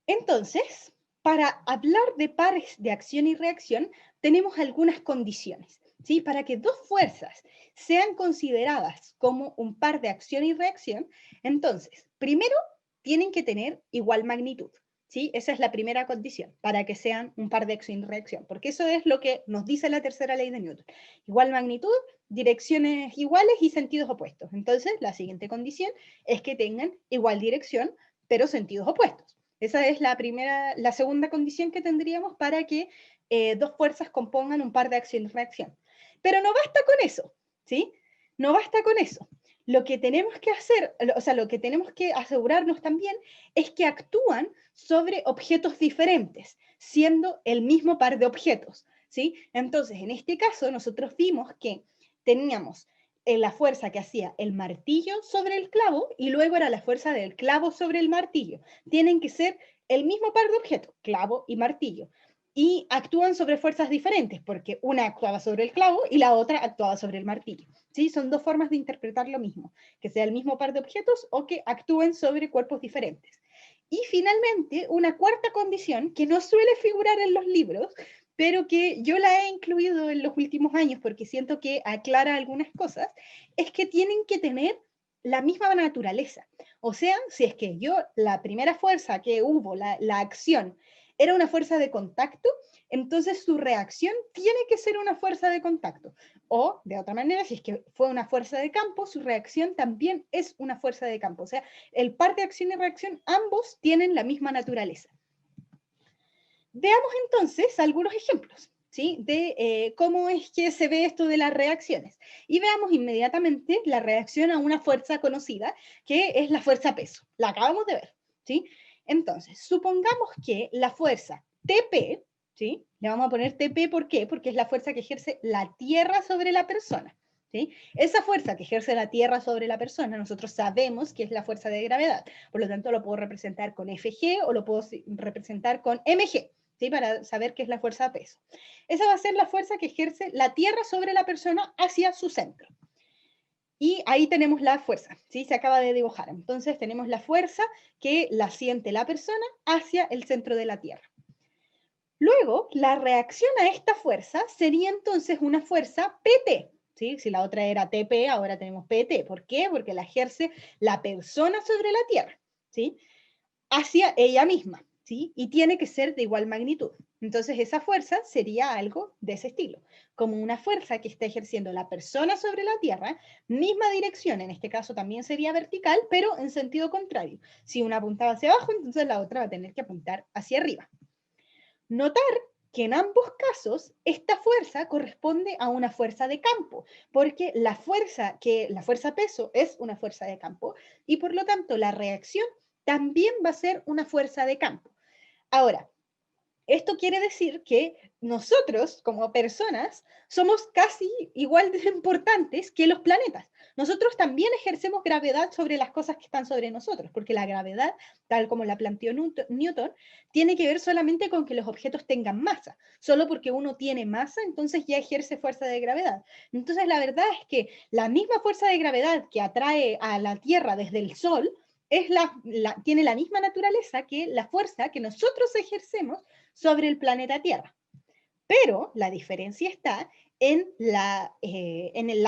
Entonces, para hablar de pares de acción y reacción, tenemos algunas condiciones. ¿Sí? Para que dos fuerzas sean consideradas como un par de acción y reacción, entonces, primero, tienen que tener igual magnitud. ¿Sí? Esa es la primera condición, para que sean un par de acción y reacción, porque eso es lo que nos dice la tercera ley de Newton. Igual magnitud, direcciones iguales y sentidos opuestos. Entonces, la siguiente condición es que tengan igual dirección, pero sentidos opuestos. Esa es la segunda condición que tendríamos para que dos fuerzas compongan un par de acción y reacción. Pero no basta con eso, ¿sí? No basta con eso. Lo que tenemos que hacer, o sea, lo que tenemos que asegurarnos también es que actúan sobre objetos diferentes, siendo el mismo par de objetos, ¿sí? Entonces, en este caso, nosotros vimos que teníamos la fuerza que hacía el martillo sobre el clavo y luego era la fuerza del clavo sobre el martillo. Tienen que ser el mismo par de objetos, clavo y martillo. y actúan sobre fuerzas diferentes, porque una actuaba sobre el clavo y la otra actuaba sobre el martillo. ¿Sí? Son dos formas de interpretar lo mismo, que sea el mismo par de objetos o que actúen sobre cuerpos diferentes. Y finalmente, una cuarta condición que no suele figurar en los libros, pero que yo la he incluido en los últimos años porque siento que aclara algunas cosas, es que tienen que tener la misma naturaleza. O sea, si es que yo, la primera fuerza que hubo, la acción, era una fuerza de contacto, entonces su reacción tiene que ser una fuerza de contacto. O, de otra manera, si es que fue una fuerza de campo, su reacción también es una fuerza de campo. O sea, el par de acción y reacción, ambos tienen la misma naturaleza. Veamos entonces algunos ejemplos, ¿sí? De cómo es que se ve esto de las reacciones. Y veamos inmediatamente la reacción a una fuerza conocida, que es la fuerza peso. La acabamos de ver, ¿sí? Entonces, supongamos que la fuerza TP, ¿sí? Le vamos a poner TP, ¿por qué? Porque es la fuerza que ejerce la Tierra sobre la persona, ¿sí? Esa fuerza que ejerce la Tierra sobre la persona, nosotros sabemos que es la fuerza de gravedad. Por lo tanto, lo puedo representar con FG o lo puedo representar con MG. ¿Sí? Para saber qué es la fuerza de peso. Esa va a ser la fuerza que ejerce la Tierra sobre la persona hacia su centro. Y ahí tenemos la fuerza, ¿sí? Se acaba de dibujar. Entonces tenemos la fuerza que la siente la persona hacia el centro de la Tierra. Luego, la reacción a esta fuerza sería entonces una fuerza PT, ¿sí? Si la otra era TP, ahora tenemos PT. ¿Por qué? Porque la ejerce la persona sobre la Tierra, ¿sí? Hacia ella misma, ¿sí? Y tiene que ser de igual magnitud. Entonces esa fuerza sería algo de ese estilo, como una fuerza que está ejerciendo la persona sobre la Tierra, misma dirección, en este caso también sería vertical, pero en sentido contrario. Si una apuntaba hacia abajo, entonces la otra va a tener que apuntar hacia arriba. Notar que en ambos casos esta fuerza corresponde a una fuerza de campo, porque la fuerza peso es una fuerza de campo y por lo tanto la reacción también va a ser una fuerza de campo. Ahora, esto quiere decir que nosotros, como personas, somos casi igual de importantes que los planetas. Nosotros también ejercemos gravedad sobre las cosas que están sobre nosotros, porque la gravedad, tal como la planteó Newton, tiene que ver solamente con que los objetos tengan masa. Solo porque uno tiene masa, entonces ya ejerce fuerza de gravedad. Entonces, la verdad es que la misma fuerza de gravedad que atrae a la Tierra desde el Sol tiene la misma naturaleza que la fuerza que nosotros ejercemos sobre el planeta Tierra. Pero la diferencia está en la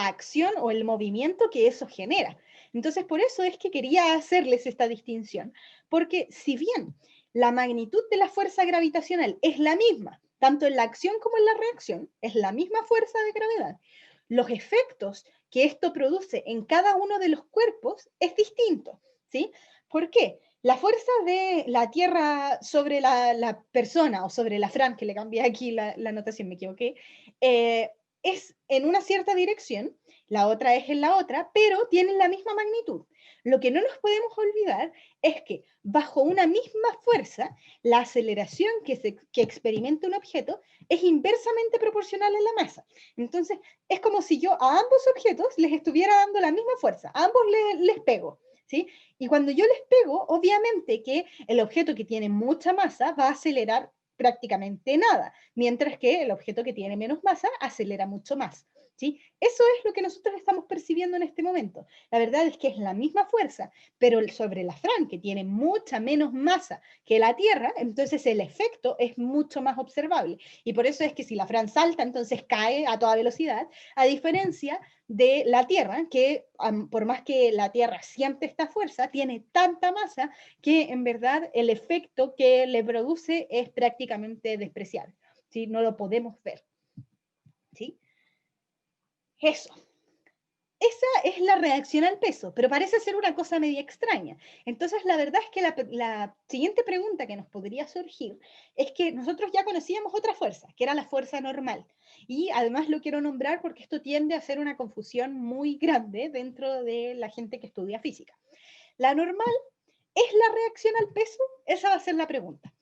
acción o el movimiento que eso genera. Entonces, por eso es que quería hacerles esta distinción, porque si bien la magnitud de la fuerza gravitacional es la misma, tanto en la acción como en la reacción, es la misma fuerza de gravedad, los efectos que esto produce en cada uno de los cuerpos es distinto, ¿sí? ¿Por qué? La fuerza de la Tierra sobre la persona o sobre la Fran, que le cambié aquí la notación, me equivoqué, es en una cierta dirección, la otra es en la otra, pero tienen la misma magnitud. Lo que no nos podemos olvidar es que bajo una misma fuerza, la aceleración que experimenta un objeto es inversamente proporcional a la masa. Entonces, es como si yo a ambos objetos les estuviera dando la misma fuerza, a ambos les pego, ¿sí? Y cuando yo les pego, obviamente que el objeto que tiene mucha masa va a acelerar prácticamente nada, mientras que el objeto que tiene menos masa acelera mucho más, ¿sí? Eso es lo que nosotros estamos percibiendo en este momento. La verdad es que es la misma fuerza, pero sobre la Fran, que tiene mucha menos masa que la Tierra, entonces el efecto es mucho más observable. Y por eso es que si la Fran salta, entonces cae a toda velocidad, a diferencia de la Tierra, que por más que la Tierra siente esta fuerza, tiene tanta masa que en verdad el efecto que le produce es prácticamente despreciable, ¿sí? No lo podemos ver, ¿sí? Eso. Esa es la reacción al peso, pero parece ser una cosa media extraña. Entonces, la verdad es que la siguiente pregunta que nos podría surgir es que nosotros ya conocíamos otra fuerza, que era la fuerza normal. Y además lo quiero nombrar porque esto tiende a ser una confusión muy grande dentro de la gente que estudia física. La normal es la reacción al peso, esa va a ser la pregunta.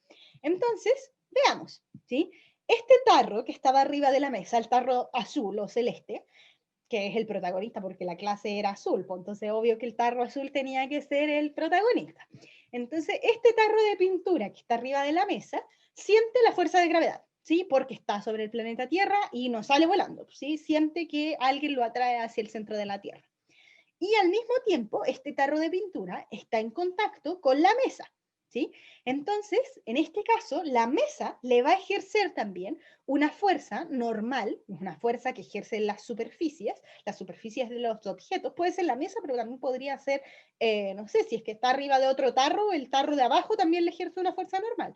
Entonces, veamos, ¿sí? Este tarro que estaba arriba de la mesa, el tarro azul o celeste, que es el protagonista porque la clase era azul, pues entonces obvio que el tarro azul tenía que ser el protagonista. Entonces, este tarro de pintura que está arriba de la mesa siente la fuerza de gravedad, ¿sí? Porque está sobre el planeta Tierra y no sale volando, ¿sí? Siente que alguien lo atrae hacia el centro de la Tierra. Y al mismo tiempo, este tarro de pintura está en contacto con la mesa, ¿sí? Entonces, en este caso, la mesa le va a ejercer también una fuerza normal, una fuerza que ejerce las superficies de los objetos. Puede ser la mesa, pero también podría ser, no sé, si es que está arriba de otro tarro, el tarro de abajo también le ejerce una fuerza normal.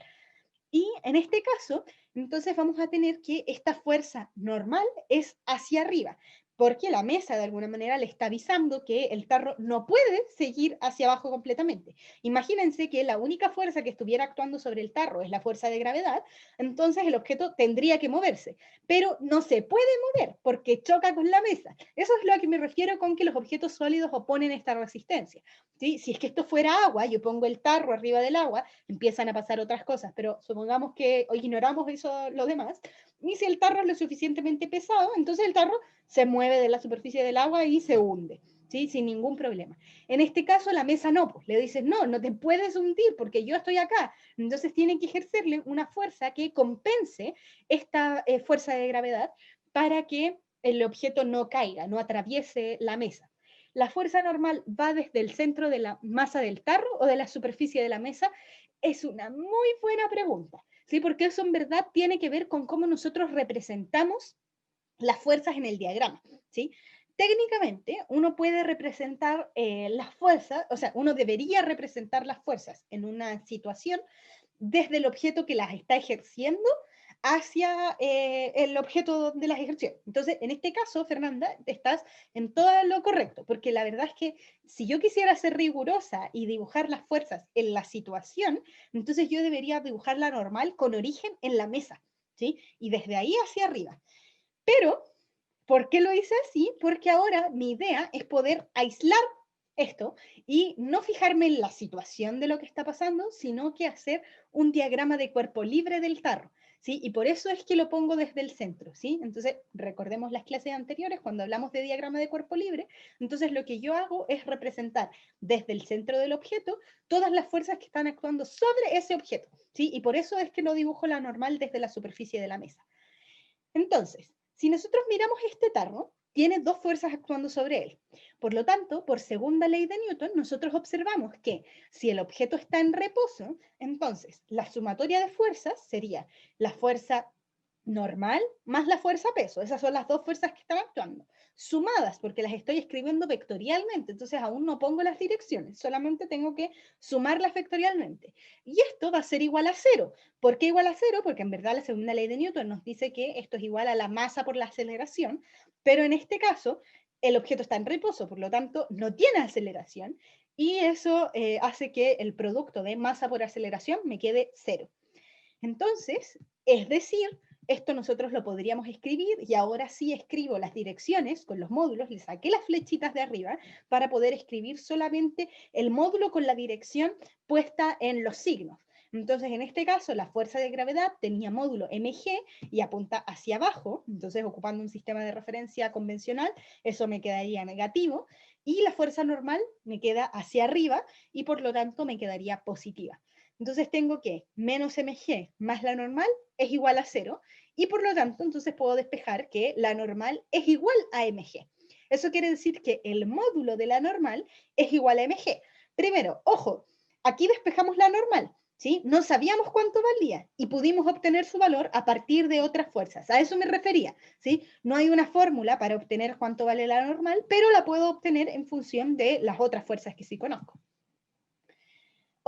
Y en este caso, entonces vamos a tener que esta fuerza normal es hacia arriba, porque la mesa de alguna manera le está avisando que el tarro no puede seguir hacia abajo completamente. Imagínense que la única fuerza que estuviera actuando sobre el tarro es la fuerza de gravedad, entonces el objeto tendría que moverse, pero no se puede mover porque choca con la mesa. Eso es lo a que me refiero con que los objetos sólidos oponen esta resistencia. ¿Sí? Si es que esto fuera agua, yo pongo el tarro arriba del agua, empiezan a pasar otras cosas, pero supongamos que hoy ignoramos eso, lo demás, y si el tarro es lo suficientemente pesado, entonces el tarro se mueve de la superficie del agua y se hunde, ¿sí? Sin ningún problema. En este caso la mesa no, pues le dices, no, no te puedes hundir porque yo estoy acá, entonces tiene que ejercerle una fuerza que compense esta fuerza de gravedad para que el objeto no caiga, no atraviese la mesa. ¿La fuerza normal va desde el centro de la masa del tarro o de la superficie de la mesa? Es una muy buena pregunta, ¿sí? Porque eso en verdad tiene que ver con cómo nosotros representamos las fuerzas en el diagrama, ¿sí? Técnicamente, uno puede representar las fuerzas, o sea, uno debería representar las fuerzas en una situación desde el objeto que las está ejerciendo hacia el objeto donde las ejerció. Entonces, en este caso, Fernanda, estás en todo lo correcto, porque la verdad es que si yo quisiera ser rigurosa y dibujar las fuerzas en la situación, entonces yo debería dibujar la normal con origen en la mesa, ¿sí? Y desde ahí hacia arriba. Pero, ¿por qué lo hice así? Porque ahora mi idea es poder aislar esto y no fijarme en la situación de lo que está pasando, sino que hacer un diagrama de cuerpo libre del tarro, ¿sí? Y por eso es que lo pongo desde el centro, ¿sí? Entonces, recordemos las clases anteriores cuando hablamos de diagrama de cuerpo libre, entonces lo que yo hago es representar desde el centro del objeto todas las fuerzas que están actuando sobre ese objeto, ¿sí? Y por eso es que no dibujo la normal desde la superficie de la mesa. Entonces, si nosotros miramos este tarro, tiene dos fuerzas actuando sobre él. Por lo tanto, por segunda ley de Newton, nosotros observamos que si el objeto está en reposo, entonces la sumatoria de fuerzas sería la fuerza normal más la fuerza peso. Esas son las dos fuerzas que están actuando. Sumadas, porque las estoy escribiendo vectorialmente, entonces aún no pongo las direcciones, solamente tengo que sumarlas vectorialmente. Y esto va a ser igual a cero. ¿Por qué igual a cero? Porque en verdad la segunda ley de Newton nos dice que esto es igual a la masa por la aceleración, pero en este caso el objeto está en reposo, por lo tanto no tiene aceleración, y eso hace que el producto de masa por aceleración me quede cero. Entonces, es decir, esto nosotros lo podríamos escribir y ahora sí escribo las direcciones con los módulos, le saqué las flechitas de arriba para poder escribir solamente el módulo con la dirección puesta en los signos. Entonces, en este caso, la fuerza de gravedad tenía módulo mg y apunta hacia abajo, entonces ocupando un sistema de referencia convencional, eso me quedaría negativo, y la fuerza normal me queda hacia arriba y por lo tanto me quedaría positiva. Entonces tengo que menos mg más la normal es igual a 0 y por lo tanto entonces puedo despejar que la normal es igual a mg. Eso quiere decir que el módulo de la normal es igual a mg. Primero, ojo, aquí despejamos la normal, ¿sí? No sabíamos cuánto valía y pudimos obtener su valor a partir de otras fuerzas. A eso me refería, ¿sí? No hay una fórmula para obtener cuánto vale la normal, pero la puedo obtener en función de las otras fuerzas que sí conozco.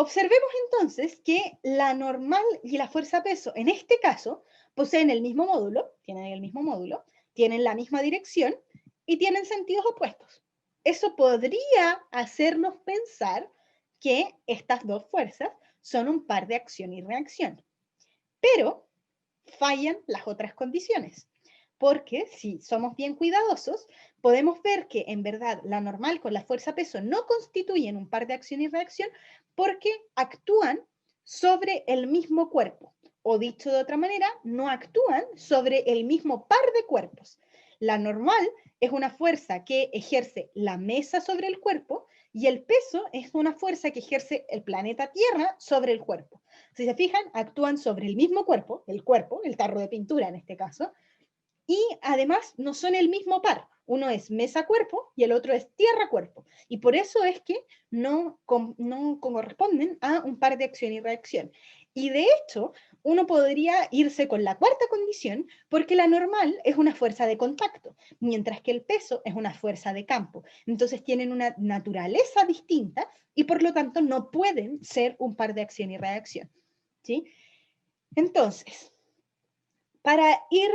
Observemos entonces que la normal y la fuerza peso, en este caso, poseen el mismo módulo, tienen la misma dirección y tienen sentidos opuestos. Eso podría hacernos pensar que estas dos fuerzas son un par de acción y reacción. Pero fallan las otras condiciones. Porque si somos bien cuidadosos, podemos ver que en verdad la normal con la fuerza peso no constituyen un par de acción y reacción porque actúan sobre el mismo cuerpo. O dicho de otra manera, no actúan sobre el mismo par de cuerpos. La normal es una fuerza que ejerce la mesa sobre el cuerpo y el peso es una fuerza que ejerce el planeta Tierra sobre el cuerpo. Si se fijan, actúan sobre el mismo cuerpo, el tarro de pintura en este caso, y además no son el mismo par. Uno es mesa-cuerpo y el otro es tierra-cuerpo. Y por eso es que no corresponden a un par de acción y reacción. Y de hecho, uno podría irse con la cuarta condición porque la normal es una fuerza de contacto, mientras que el peso es una fuerza de campo. Entonces tienen una naturaleza distinta y por lo tanto no pueden ser un par de acción y reacción. ¿Sí? Entonces, para ir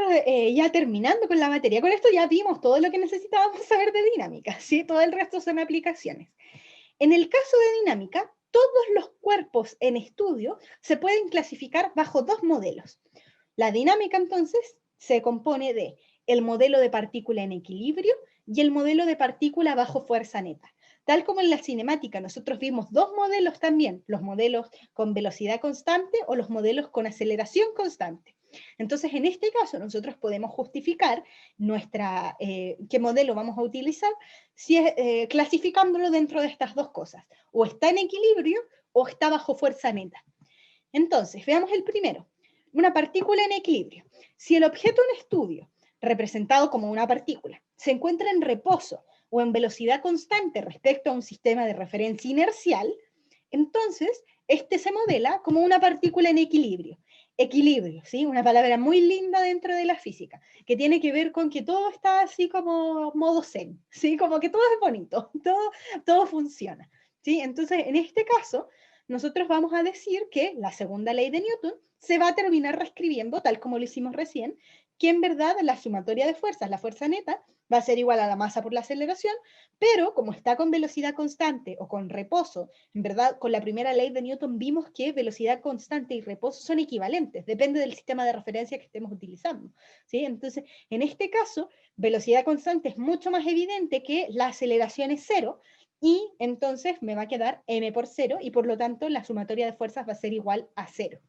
ya terminando con la materia, con esto ya vimos todo lo que necesitábamos saber de dinámica, ¿sí? Todo el resto son aplicaciones. En el caso de dinámica, todos los cuerpos en estudio se pueden clasificar bajo dos modelos. La dinámica, entonces, se compone de el modelo de partícula en equilibrio y el modelo de partícula bajo fuerza neta. Tal como en la cinemática nosotros vimos dos modelos también, los modelos con velocidad constante o los modelos con aceleración constante. Entonces, en este caso, nosotros podemos justificar qué modelo vamos a utilizar si clasificándolo dentro de estas dos cosas. O está en equilibrio o está bajo fuerza neta. Entonces, veamos el primero. Una partícula en equilibrio. Si el objeto en estudio, representado como una partícula, se encuentra en reposo o en velocidad constante respecto a un sistema de referencia inercial, entonces este se modela como una partícula en equilibrio. Equilibrio, ¿sí? Una palabra muy linda dentro de la física, que tiene que ver con que todo está así como modo zen, ¿sí? Como que todo es bonito, todo funciona, ¿sí? Entonces, en este caso, nosotros vamos a decir que la segunda ley de Newton se va a terminar reescribiendo, tal como lo hicimos recién, que en verdad la sumatoria de fuerzas, la fuerza neta, va a ser igual a la masa por la aceleración, pero como está con velocidad constante o con reposo, en verdad con la primera ley de Newton vimos que velocidad constante y reposo son equivalentes, depende del sistema de referencia que estemos utilizando, ¿sí? Entonces, en este caso, velocidad constante es mucho más evidente que la aceleración es cero, y entonces me va a quedar m por cero, y por lo tanto la sumatoria de fuerzas va a ser igual a cero.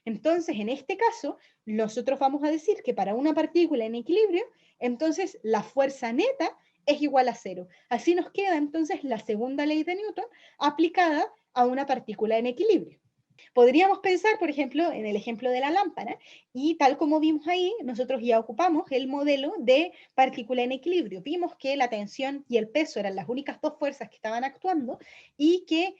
Entonces, en este caso, nosotros vamos a decir que para una partícula en equilibrio, entonces la fuerza neta es igual a cero. Así nos queda entonces la segunda ley de Newton aplicada a una partícula en equilibrio. Podríamos pensar, por ejemplo, en el ejemplo de la lámpara, y tal como vimos ahí, nosotros ya ocupamos el modelo de partícula en equilibrio. Vimos que la tensión y el peso eran las únicas dos fuerzas que estaban actuando y que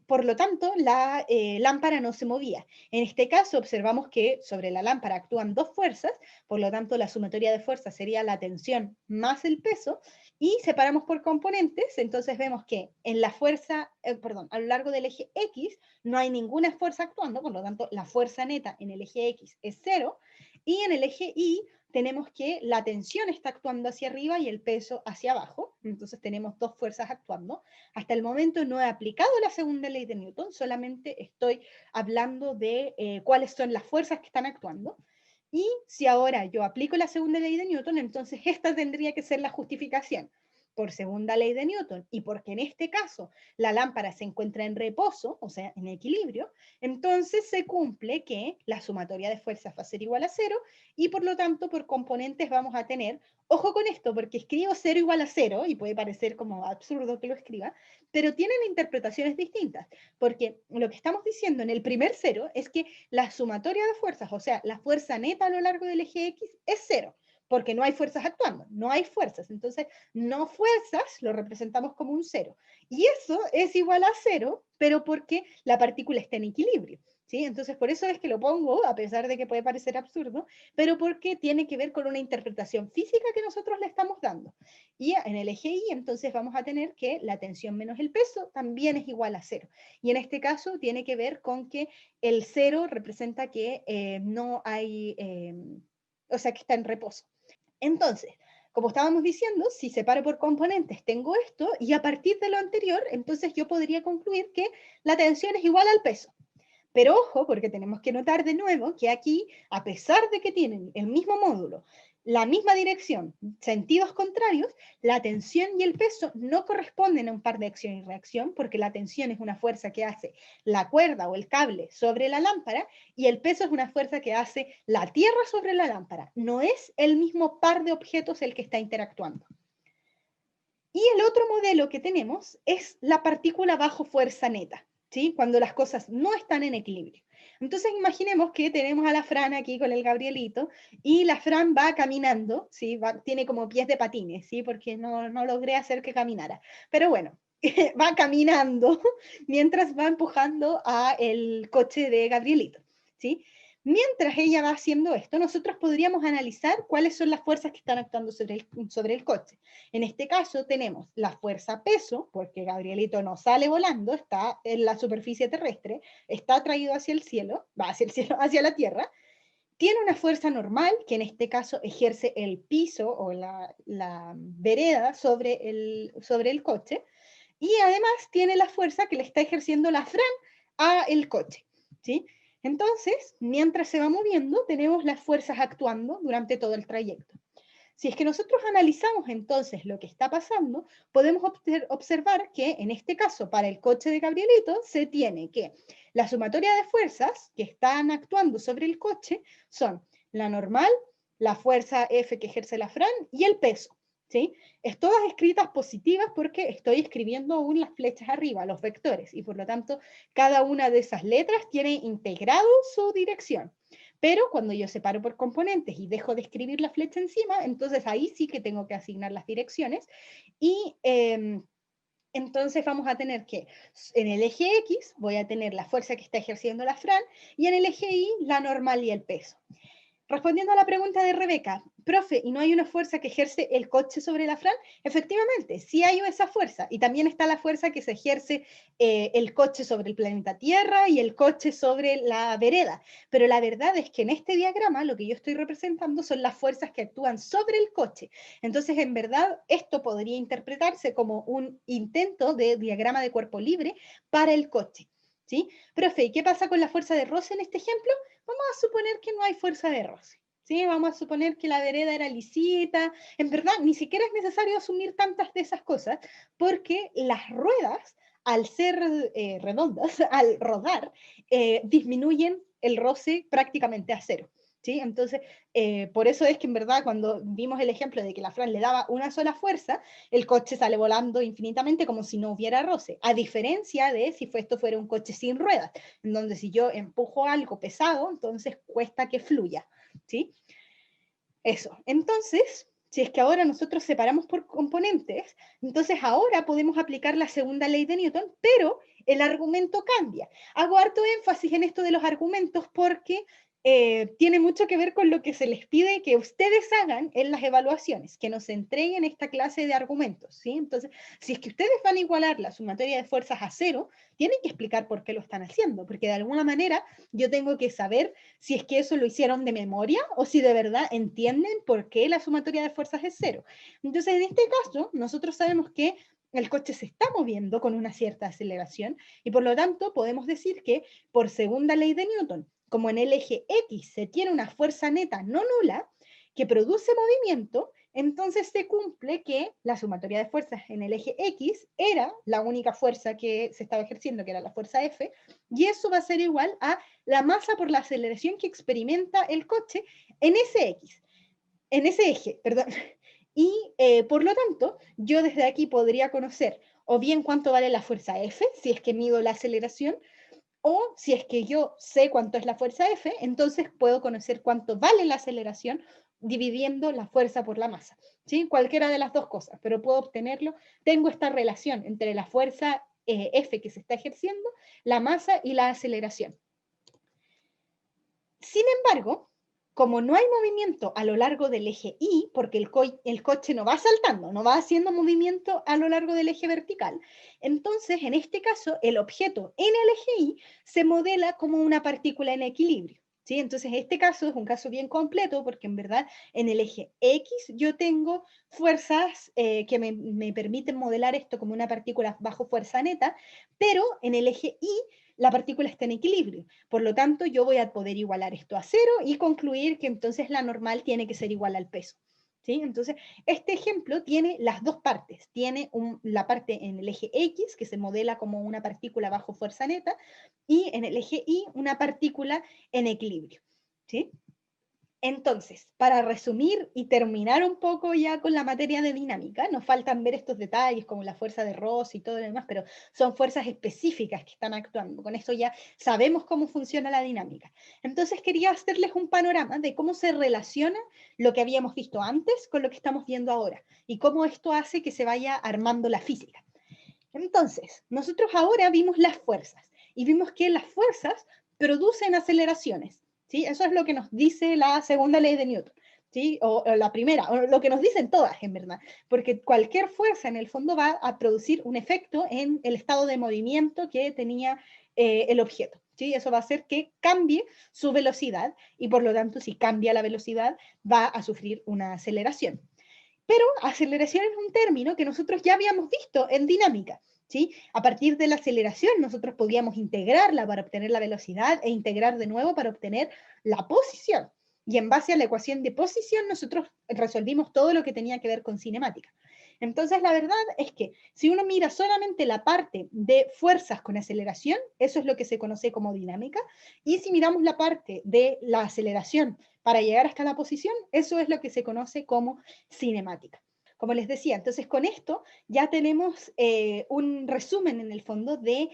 por lo tanto, la lámpara no se movía. En este caso, observamos que sobre la lámpara actúan dos fuerzas, por lo tanto, la sumatoria de fuerzas sería la tensión más el peso, y separamos por componentes, entonces vemos que en la fuerza, a lo largo del eje X no hay ninguna fuerza actuando, por lo tanto, la fuerza neta en el eje X es cero, y en el eje Y tenemos que la tensión está actuando hacia arriba y el peso hacia abajo, entonces tenemos dos fuerzas actuando. Hasta el momento no he aplicado la segunda ley de Newton, solamente estoy hablando de cuáles son las fuerzas que están actuando. Y si ahora yo aplico la segunda ley de Newton, entonces esta tendría que ser la justificación por segunda ley de Newton, y porque en este caso la lámpara se encuentra en reposo, o sea, en equilibrio, entonces se cumple que la sumatoria de fuerzas va a ser igual a cero, y por lo tanto por componentes vamos a tener, ojo con esto, porque escribo cero igual a cero, y puede parecer como absurdo que lo escriba, pero tienen interpretaciones distintas, porque lo que estamos diciendo en el primer cero es que la sumatoria de fuerzas, o sea, la fuerza neta a lo largo del eje X es cero, porque no hay fuerzas actuando, no hay fuerzas, entonces no fuerzas lo representamos como un cero, y eso es igual a cero, pero porque la partícula está en equilibrio, ¿sí? Entonces por eso es que lo pongo, a pesar de que puede parecer absurdo, pero porque tiene que ver con una interpretación física que nosotros le estamos dando. Y en el eje Y entonces vamos a tener que la tensión menos el peso también es igual a cero, y en este caso tiene que ver con que el cero representa que no hay, o sea, que está en reposo. Entonces, como estábamos diciendo, si separo por componentes, tengo esto, y a partir de lo anterior, entonces yo podría concluir que la tensión es igual al peso. Pero ojo, porque tenemos que notar de nuevo que aquí, a pesar de que tienen el mismo módulo, la misma dirección, sentidos contrarios, la tensión y el peso no corresponden a un par de acción y reacción, porque la tensión es una fuerza que hace la cuerda o el cable sobre la lámpara, y el peso es una fuerza que hace la tierra sobre la lámpara. No es el mismo par de objetos el que está interactuando. Y el otro modelo que tenemos es la partícula bajo fuerza neta, ¿sí? Cuando las cosas no están en equilibrio. Entonces imaginemos que tenemos a la Fran aquí con el Gabrielito, y la Fran va caminando, ¿sí? Tiene como pies de patines, ¿sí? Porque no logré hacer que caminara. Pero bueno, va caminando mientras va empujando a el coche de Gabrielito, ¿sí? Mientras ella va haciendo esto, nosotros podríamos analizar cuáles son las fuerzas que están actuando sobre el coche. En este caso tenemos la fuerza peso, porque Gabrielito no sale volando, está en la superficie terrestre, está atraído hacia el cielo, va hacia el cielo, hacia la tierra, tiene una fuerza normal, que en este caso ejerce el piso o la vereda sobre el coche, y además tiene la fuerza que le está ejerciendo la Fran a el coche, ¿sí? Entonces, mientras se va moviendo, tenemos las fuerzas actuando durante todo el trayecto. Si es que nosotros analizamos entonces lo que está pasando, podemos observar que en este caso, para el coche de Gabrielito, se tiene que la sumatoria de fuerzas que están actuando sobre el coche son la normal, la fuerza F que ejerce la Fran y el peso. ¿Sí? Es todas escritas positivas porque estoy escribiendo aún las flechas arriba, los vectores, y por lo tanto cada una de esas letras tiene integrado su dirección. Pero cuando yo separo por componentes y dejo de escribir la flecha encima, entonces ahí sí que tengo que asignar las direcciones. Y entonces vamos a tener que en el eje X voy a tener la fuerza que está ejerciendo la Fran y en el eje Y la normal y el peso. Respondiendo a la pregunta de Rebeca, profe, ¿y no hay una fuerza que ejerce el coche sobre la Fran? Efectivamente, sí hay esa fuerza, y también está la fuerza que se ejerce el coche sobre el planeta Tierra y el coche sobre la vereda. Pero la verdad es que en este diagrama lo que yo estoy representando son las fuerzas que actúan sobre el coche. Entonces, en verdad, esto podría interpretarse como un intento de diagrama de cuerpo libre para el coche. ¿Sí? Profe, ¿y qué pasa con la fuerza de roce en este ejemplo? Vamos a suponer que no hay fuerza de roce. ¿Sí? Vamos a suponer que la vereda era lisita. En verdad, ni siquiera es necesario asumir tantas de esas cosas, porque las ruedas, al ser redondas, al rodar, disminuyen el roce prácticamente a cero. ¿Sí? Entonces, por eso es que en verdad cuando vimos el ejemplo de que la Fran le daba una sola fuerza, el coche sale volando infinitamente como si no hubiera roce, a diferencia de si esto fuera un coche sin ruedas, en donde si yo empujo algo pesado, entonces cuesta que fluya, ¿sí? Eso. Entonces, si es que ahora nosotros separamos por componentes, entonces ahora podemos aplicar la segunda ley de Newton, pero el argumento cambia. Hago harto énfasis en esto de los argumentos porque tiene mucho que ver con lo que se les pide que ustedes hagan en las evaluaciones, que nos entreguen esta clase de argumentos, ¿sí? Entonces, si es que ustedes van a igualar la sumatoria de fuerzas a cero, tienen que explicar por qué lo están haciendo, porque de alguna manera yo tengo que saber si es que eso lo hicieron de memoria o si de verdad entienden por qué la sumatoria de fuerzas es cero. Entonces, en este caso, nosotros sabemos que el coche se está moviendo con una cierta aceleración y por lo tanto podemos decir que por segunda ley de Newton, como en el eje X se tiene una fuerza neta no nula que produce movimiento, entonces se cumple que la sumatoria de fuerzas en el eje X era la única fuerza que se estaba ejerciendo, que era la fuerza F, y eso va a ser igual a la masa por la aceleración que experimenta el coche en ese X, en ese eje, perdón. Y por lo tanto, yo desde aquí podría conocer o bien cuánto vale la fuerza F, si es que mido la aceleración, o si es que yo sé cuánto es la fuerza F, entonces puedo conocer cuánto vale la aceleración dividiendo la fuerza por la masa. ¿Sí? Cualquiera de las dos cosas, pero puedo obtenerlo. Tengo esta relación entre la fuerza F que se está ejerciendo, la masa y la aceleración. Sin embargo, como no hay movimiento a lo largo del eje Y, porque el coche no va saltando, no va haciendo movimiento a lo largo del eje vertical, entonces en este caso el objeto en el eje Y se modela como una partícula en equilibrio. ¿Sí? Entonces este caso es un caso bien completo porque en verdad en el eje X yo tengo fuerzas que me permiten modelar esto como una partícula bajo fuerza neta, pero en el eje Y la partícula está en equilibrio. Por lo tanto, yo voy a poder igualar esto a cero y concluir que entonces la normal tiene que ser igual al peso. ¿Sí? Entonces, este ejemplo tiene las dos partes. Tiene la parte en el eje X, que se modela como una partícula bajo fuerza neta, y en el eje Y, una partícula en equilibrio. ¿Sí? Entonces, para resumir y terminar un poco ya con la materia de dinámica, nos faltan ver estos detalles como la fuerza de Ross y todo lo demás, pero son fuerzas específicas que están actuando. Con esto ya sabemos cómo funciona la dinámica. Entonces quería hacerles un panorama de cómo se relaciona lo que habíamos visto antes con lo que estamos viendo ahora y cómo esto hace que se vaya armando la física. Entonces, nosotros ahora vimos las fuerzas y vimos que las fuerzas producen aceleraciones, ¿sí? Eso es lo que nos dice la segunda ley de Newton, ¿sí? O la primera, o lo que nos dicen todas, en verdad, porque cualquier fuerza en el fondo va a producir un efecto en el estado de movimiento que tenía el objeto, ¿sí? Eso va a hacer que cambie su velocidad y por lo tanto, si cambia la velocidad, va a sufrir una aceleración. Pero aceleración es un término que nosotros ya habíamos visto en dinámica, ¿sí? A partir de la aceleración nosotros podíamos integrarla para obtener la velocidad e integrar de nuevo para obtener la posición. Y en base a la ecuación de posición nosotros resolvimos todo lo que tenía que ver con cinemática. Entonces la verdad es que si uno mira solamente la parte de fuerzas con aceleración, eso es lo que se conoce como dinámica, y si miramos la parte de la aceleración para llegar hasta la posición, eso es lo que se conoce como cinemática. Como les decía, entonces con esto ya tenemos un resumen en el fondo de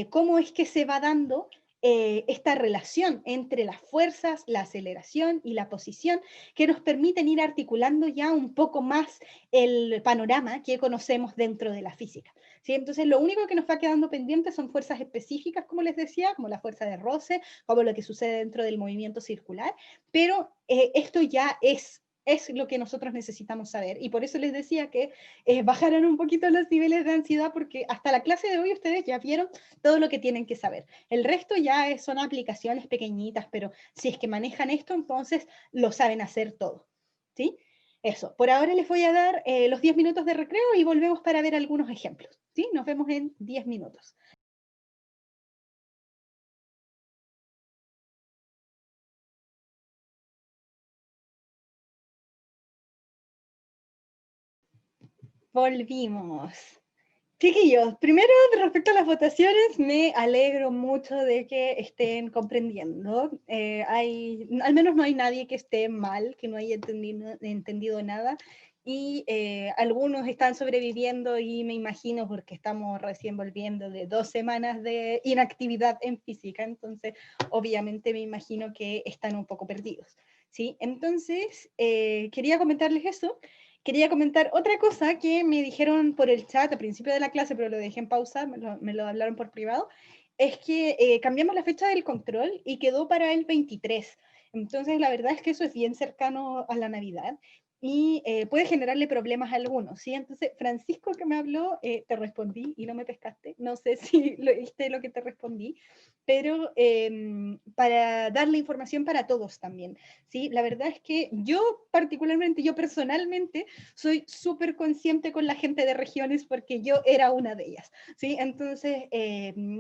cómo es que se va dando esta relación entre las fuerzas, la aceleración y la posición que nos permiten ir articulando ya un poco más el panorama que conocemos dentro de la física. ¿Sí? Entonces lo único que nos va quedando pendiente son fuerzas específicas, como les decía, como la fuerza de roce, como lo que sucede dentro del movimiento circular, pero esto ya es lo que nosotros necesitamos saber. Y por eso les decía que bajaran un poquito los niveles de ansiedad, porque hasta la clase de hoy ustedes ya vieron todo lo que tienen que saber. El resto ya son aplicaciones pequeñitas, pero si es que manejan esto, entonces lo saben hacer todo. ¿Sí? Eso. Por ahora les voy a dar los 10 minutos de recreo y volvemos para ver algunos ejemplos. ¿Sí? Nos vemos en 10 minutos. Volvimos. Chiquillos, primero respecto a las votaciones, me alegro mucho de que estén comprendiendo. Al menos no hay nadie que esté mal, que no haya entendido nada. Y algunos están sobreviviendo y me imagino porque estamos recién volviendo de 2 semanas de inactividad en física, entonces obviamente me imagino que están un poco perdidos. ¿Sí? Entonces, quería comentarles eso. Quería comentar otra cosa que me dijeron por el chat al principio de la clase, pero lo dejé en pausa, me lo hablaron por privado, es que cambiamos la fecha del control y quedó para el 23. Entonces, la verdad es que eso es bien cercano a la Navidad y puede generarle problemas a algunos, ¿sí? Entonces, Francisco que me habló, te respondí y no me pescaste. No sé si lo viste lo que te respondí, pero para darle información para todos también, ¿sí? La verdad es que yo particularmente, yo personalmente, soy súper consciente con la gente de regiones porque yo era una de ellas, ¿sí? Entonces,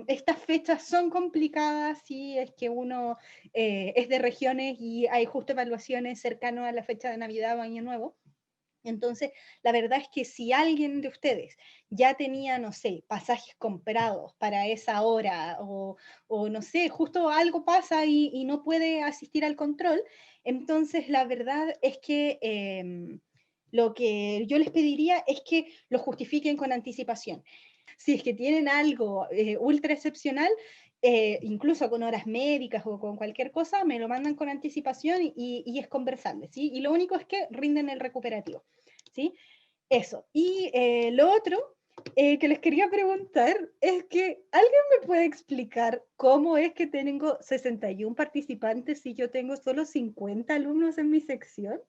estas fechas son complicadas si es que uno es de regiones y hay justo evaluaciones cercanas a la fecha de Navidad o Año Nuevo. Entonces, la verdad es que si alguien de ustedes ya tenía, no sé, pasajes comprados para esa hora o no sé, justo algo pasa y no puede asistir al control, entonces la verdad es que lo que yo les pediría es que lo justifiquen con anticipación. Si es que tienen algo ultra excepcional, incluso con horas médicas o con cualquier cosa, me lo mandan con anticipación y es conversable, ¿sí? Y lo único es que rinden el recuperativo, ¿sí? Eso. Y lo otro que les quería preguntar es que alguien me puede explicar cómo es que tengo 61 participantes si yo tengo solo 50 alumnos en mi sección.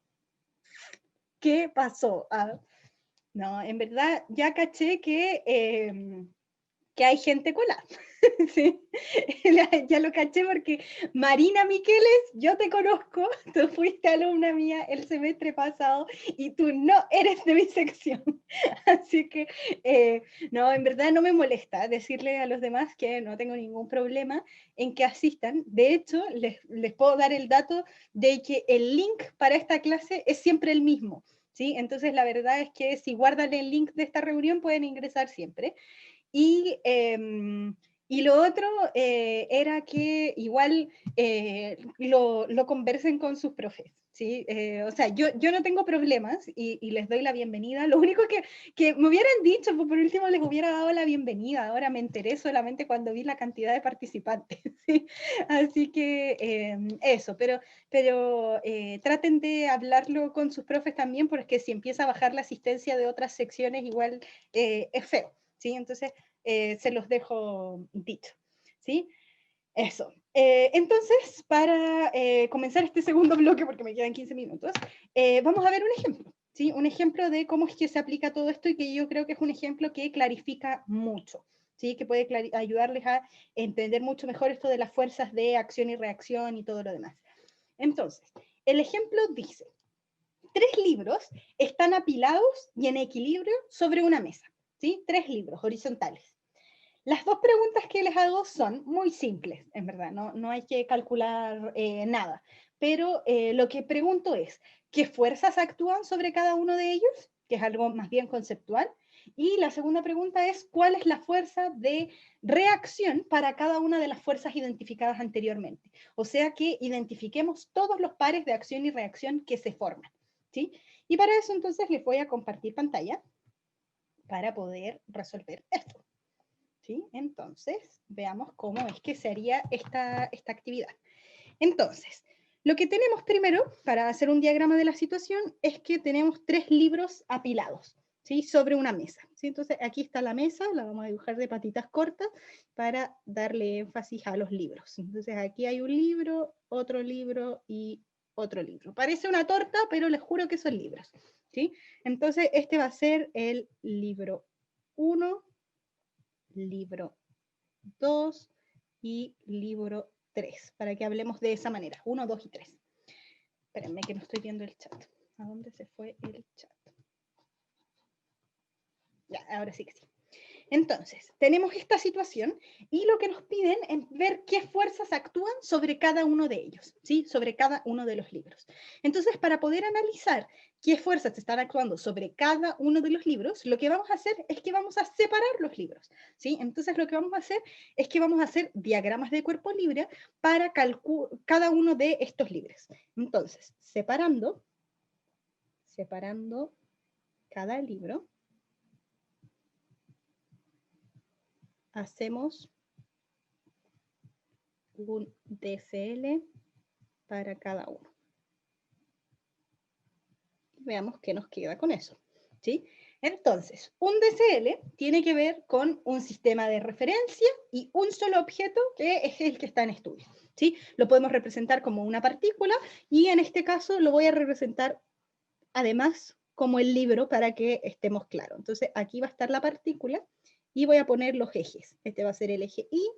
¿Qué pasó? Ah, no, en verdad ya caché que hay gente colada. Sí, ya lo caché porque Marina Miqueles, yo te conozco, tú fuiste alumna mía el semestre pasado y tú no eres de mi sección. Así que, no, en verdad no me molesta decirle a los demás que no tengo ningún problema en que asistan. De hecho, les puedo dar el dato de que el link para esta clase es siempre el mismo. ¿Sí? Entonces, la verdad es que si guardan el link de esta reunión pueden ingresar siempre. Y Y lo otro era que igual lo conversen con sus profes, ¿sí? O sea, yo no tengo problemas y les doy la bienvenida. Lo único que me hubieran dicho, pues por último les hubiera dado la bienvenida. Ahora me enteré solamente cuando vi la cantidad de participantes, ¿sí? Así que eso, pero traten de hablarlo con sus profes también, porque si empieza a bajar la asistencia de otras secciones, igual es feo, ¿sí? Entonces, se los dejo dicho, ¿sí? Eso. Entonces, para comenzar este segundo bloque, porque me quedan 15 minutos, vamos a ver un ejemplo, ¿sí? Un ejemplo de cómo es que se aplica todo esto y que yo creo que es un ejemplo que clarifica mucho, ¿sí? Que puede ayudarles a entender mucho mejor esto de las fuerzas de acción y reacción y todo lo demás. Entonces, el ejemplo dice, 3 libros están apilados y en equilibrio sobre una mesa, ¿sí? 3 libros horizontales. Las 2 preguntas que les hago son muy simples, en verdad, no hay que calcular nada, pero lo que pregunto es, ¿qué fuerzas actúan sobre cada uno de ellos? Que es algo más bien conceptual. Y la segunda pregunta es, ¿cuál es la fuerza de reacción para cada una de las fuerzas identificadas anteriormente? O sea, que identifiquemos todos los pares de acción y reacción que se forman, ¿sí? Y para eso entonces les voy a compartir pantalla para poder resolver esto. ¿Sí? Entonces, veamos cómo es que se haría esta actividad. Entonces, lo que tenemos primero, para hacer un diagrama de la situación, es que tenemos 3 libros apilados, ¿sí? Sobre una mesa, ¿sí? Entonces, aquí está la mesa, la vamos a dibujar de patitas cortas para darle énfasis a los libros. Entonces, aquí hay un libro y otro libro. Parece una torta, pero les juro que son libros, ¿sí? Entonces, este va a ser el libro 1, libro 2 y libro 3, para que hablemos de esa manera, 1, 2 y 3. Espérenme que no estoy viendo el chat. ¿A dónde se fue el chat? Ya, ahora sí que sí. Entonces, tenemos esta situación y lo que nos piden es ver qué fuerzas actúan sobre cada uno de ellos, ¿sí? Sobre cada uno de los libros. Entonces, para poder analizar qué fuerzas están actuando sobre cada uno de los libros, lo que vamos a hacer es que vamos a separar los libros, ¿sí? Entonces, lo que vamos a hacer es que vamos a hacer diagramas de cuerpo libre para cada uno de estos libros. Entonces, separando cada libro, hacemos un DCL para cada uno. Veamos qué nos queda con eso, ¿sí? Entonces, un DCL tiene que ver con un sistema de referencia y un solo objeto que es el que está en estudio, ¿sí? Lo podemos representar como una partícula y en este caso lo voy a representar además como el libro para que estemos claros. Entonces, aquí va a estar la partícula y voy a poner los ejes. Este va a ser el eje Y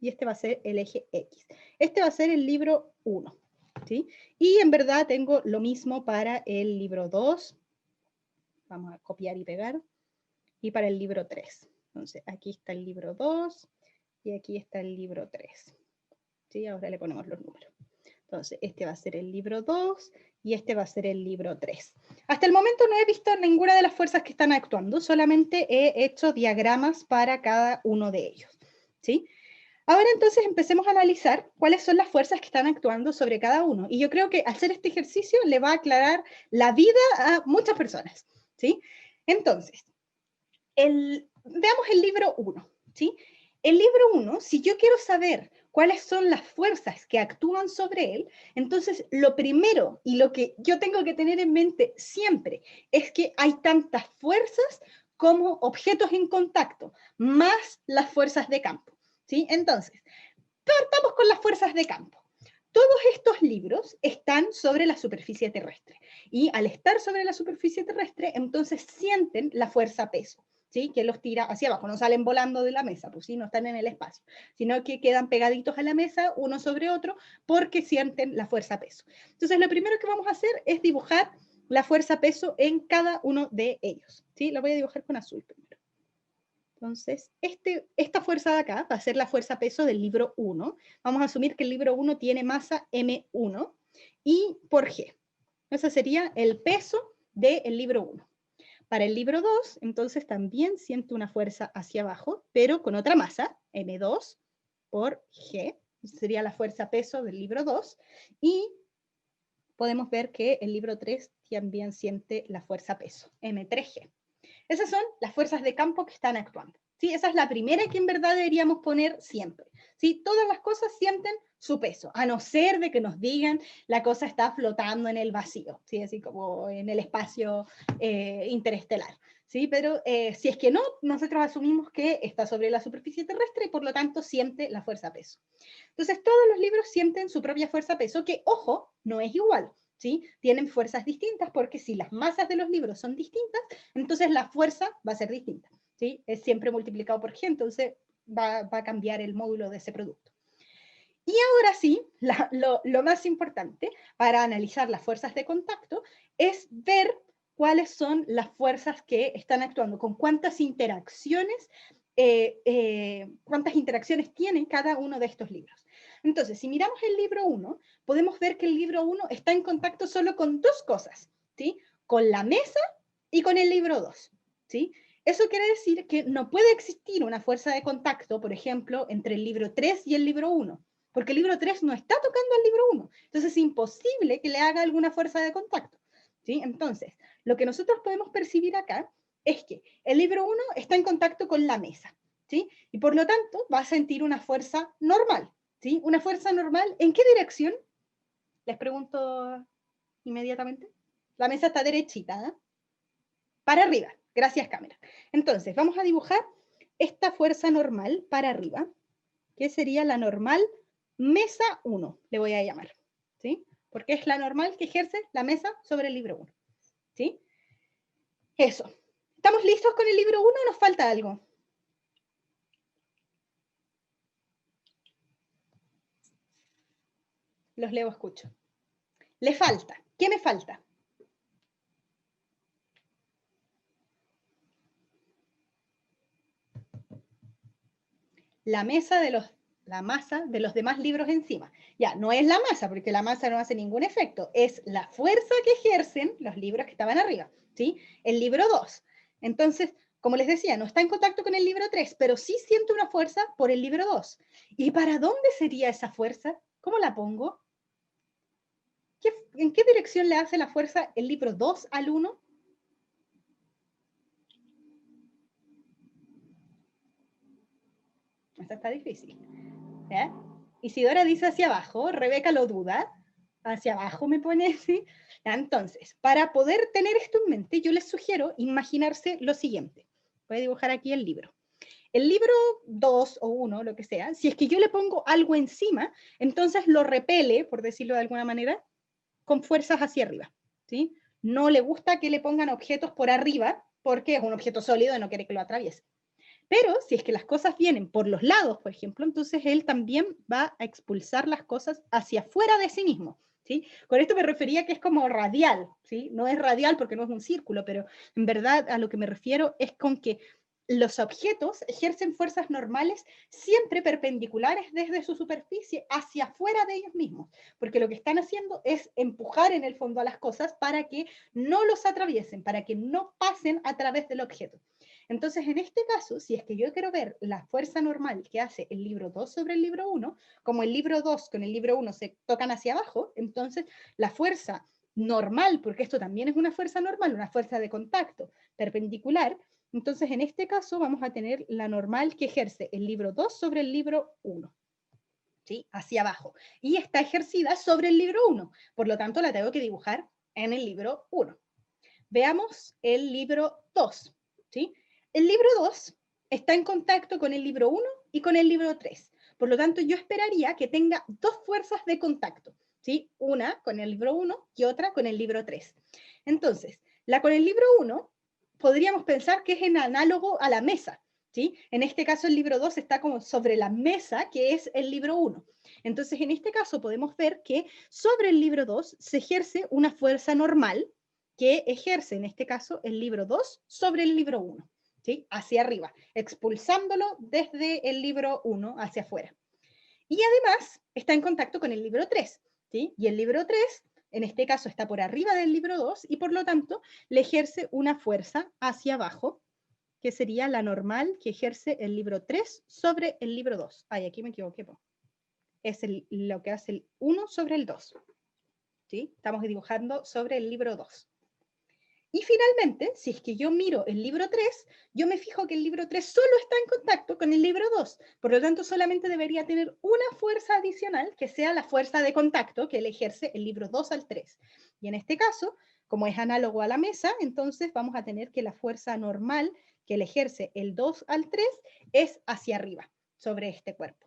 y este va a ser el eje X. Este va a ser el libro 1, ¿sí? Y en verdad tengo lo mismo para el libro 2. Vamos a copiar y pegar. Y para el libro 3. Entonces, aquí está el libro 2 y aquí está el libro 3. ¿Sí? Ahora le ponemos los números. Entonces, este va a ser el libro 2 y este va a ser el libro 3. Hasta el momento no he visto ninguna de las fuerzas que están actuando, solamente he hecho diagramas para cada uno de ellos, ¿sí? Ahora entonces empecemos a analizar cuáles son las fuerzas que están actuando sobre cada uno. Y yo creo que hacer este ejercicio le va a aclarar la vida a muchas personas, ¿sí? Entonces, veamos el libro 1, ¿sí? El libro 1, si yo quiero saber cuáles son las fuerzas que actúan sobre él, entonces lo primero y lo que yo tengo que tener en mente siempre es que hay tantas fuerzas como objetos en contacto, más las fuerzas de campo, ¿sí? Entonces, partamos con las fuerzas de campo. Todos estos libros están sobre la superficie terrestre y al estar sobre la superficie terrestre, entonces sienten la fuerza peso, ¿sí? Que los tira hacia abajo, no salen volando de la mesa, pues sí, no están en el espacio, sino que quedan pegaditos a la mesa uno sobre otro porque sienten la fuerza peso. Entonces, lo primero que vamos a hacer es dibujar la fuerza peso en cada uno de ellos, ¿sí? Lo voy a dibujar con azul primero. Entonces, esta fuerza de acá va a ser la fuerza peso del libro 1. Vamos a asumir que el libro 1 tiene masa M1 y por G. Ese sería el peso del libro 1. Para el libro 2, entonces también siento una fuerza hacia abajo, pero con otra masa, M2 por G, sería la fuerza peso del libro 2, y podemos ver que el libro 3 también siente la fuerza peso, M3G. Esas son las fuerzas de campo que están actuando. ¿Sí? Esa es la primera que en verdad deberíamos poner siempre. ¿Sí? Todas las cosas sienten su peso, a no ser de que nos digan la cosa está flotando en el vacío, ¿sí? Así como en el espacio interestelar. ¿Sí? Pero si es que no, nosotros asumimos que está sobre la superficie terrestre y por lo tanto siente la fuerza peso. Entonces todos los libros sienten su propia fuerza peso, que, ojo, no es igual. ¿Sí? Tienen fuerzas distintas porque si las masas de los libros son distintas, entonces la fuerza va a ser distinta. ¿Sí? Es siempre multiplicado por G, entonces va a cambiar el módulo de ese producto. Y ahora sí, lo más importante para analizar las fuerzas de contacto es ver cuáles son las fuerzas que están actuando, con cuántas interacciones tienen cada uno de estos libros. Entonces, si miramos el libro 1, podemos ver que el libro 1 está en contacto solo con dos cosas, ¿sí? Con la mesa y con el libro 2, ¿sí? Eso quiere decir que no puede existir una fuerza de contacto, por ejemplo, entre el libro 3 y el libro 1, porque el libro 3 no está tocando al libro 1, entonces es imposible que le haga alguna fuerza de contacto, ¿sí? Entonces, lo que nosotros podemos percibir acá es que el libro 1 está en contacto con la mesa, ¿sí? Y por lo tanto va a sentir una fuerza normal, ¿sí? Una fuerza normal, ¿en qué dirección? Les pregunto inmediatamente. La mesa está derechita, ¿eh? Para arriba, gracias cámara. Entonces, vamos a dibujar esta fuerza normal para arriba, que sería la normal mesa 1, le voy a llamar, ¿sí? Porque es la normal que ejerce la mesa sobre el libro 1, ¿sí? Eso. ¿Estamos listos con el libro 1 o nos falta algo? Los leo, escucho. Le falta. ¿Qué me falta? La mesa de la masa de los demás libros encima. Ya, no es la masa, porque la masa no hace ningún efecto, es la fuerza que ejercen los libros que estaban arriba, ¿sí? El libro 2. Entonces, como les decía, no está en contacto con el libro 3, pero sí siente una fuerza por el libro 2. ¿Y para dónde sería esa fuerza? ¿Cómo la pongo? ¿En qué dirección le hace la fuerza el libro 2 al 1? Esta está difícil. ¿Eh? Isidora dice hacia abajo, Rebeca lo duda, hacia abajo me pone así. Entonces, para poder tener esto en mente, yo les sugiero imaginarse lo siguiente. Voy a dibujar aquí el libro. El libro 2 o 1, lo que sea, si es que yo le pongo algo encima, entonces lo repele, por decirlo de alguna manera, con fuerzas hacia arriba. ¿Sí? No le gusta que le pongan objetos por arriba, porque es un objeto sólido y no quiere que lo atraviese. Pero si es que las cosas vienen por los lados, por ejemplo, entonces él también va a expulsar las cosas hacia afuera de sí mismo. ¿Sí? Con esto me refería que es como radial, ¿sí? No es radial porque no es un círculo, pero en verdad a lo que me refiero es con que los objetos ejercen fuerzas normales siempre perpendiculares desde su superficie hacia afuera de ellos mismos, porque lo que están haciendo es empujar en el fondo a las cosas para que no los atraviesen, para que no pasen a través del objeto. Entonces, en este caso, si es que yo quiero ver la fuerza normal que hace el libro 2 sobre el libro 1, como el libro 2 con el libro 1 se tocan hacia abajo, entonces la fuerza normal, porque esto también es una fuerza normal, una fuerza de contacto perpendicular, entonces en este caso vamos a tener la normal que ejerce el libro 2 sobre el libro 1. ¿Sí? Hacia abajo. Y está ejercida sobre el libro 1. Por lo tanto, la tengo que dibujar en el libro 1. Veamos el libro 2. ¿Sí? El libro 2 está en contacto con el libro 1 y con el libro 3. Por lo tanto, yo esperaría que tenga dos fuerzas de contacto. ¿Sí? Una con el libro 1 y otra con el libro 3. Entonces, la con el libro 1 podríamos pensar que es en análogo a la mesa. ¿Sí? En este caso el libro 2 está como sobre la mesa que es el libro 1. Entonces en este caso podemos ver que sobre el libro 2 se ejerce una fuerza normal que ejerce en este caso el libro 2 sobre el libro 1, ¿sí? Hacia arriba, expulsándolo desde el libro 1 hacia afuera. Y además está en contacto con el libro 3, ¿sí? Y el libro 3 en este caso está por arriba del libro 2, y por lo tanto le ejerce una fuerza hacia abajo, que sería la normal que ejerce el libro 3 sobre el libro 2. Ay, aquí me equivoqué. Es lo que hace el 1 sobre el 2. ¿Sí? Estamos dibujando sobre el libro 2. Y finalmente, si es que yo miro el libro 3, yo me fijo que el libro 3 solo está en contacto con el libro 2. Por lo tanto, solamente debería tener una fuerza adicional, que sea la fuerza de contacto que le ejerce el libro 2 al 3. Y en este caso, como es análogo a la mesa, entonces vamos a tener que la fuerza normal que le ejerce el 2 al 3 es hacia arriba, sobre este cuerpo.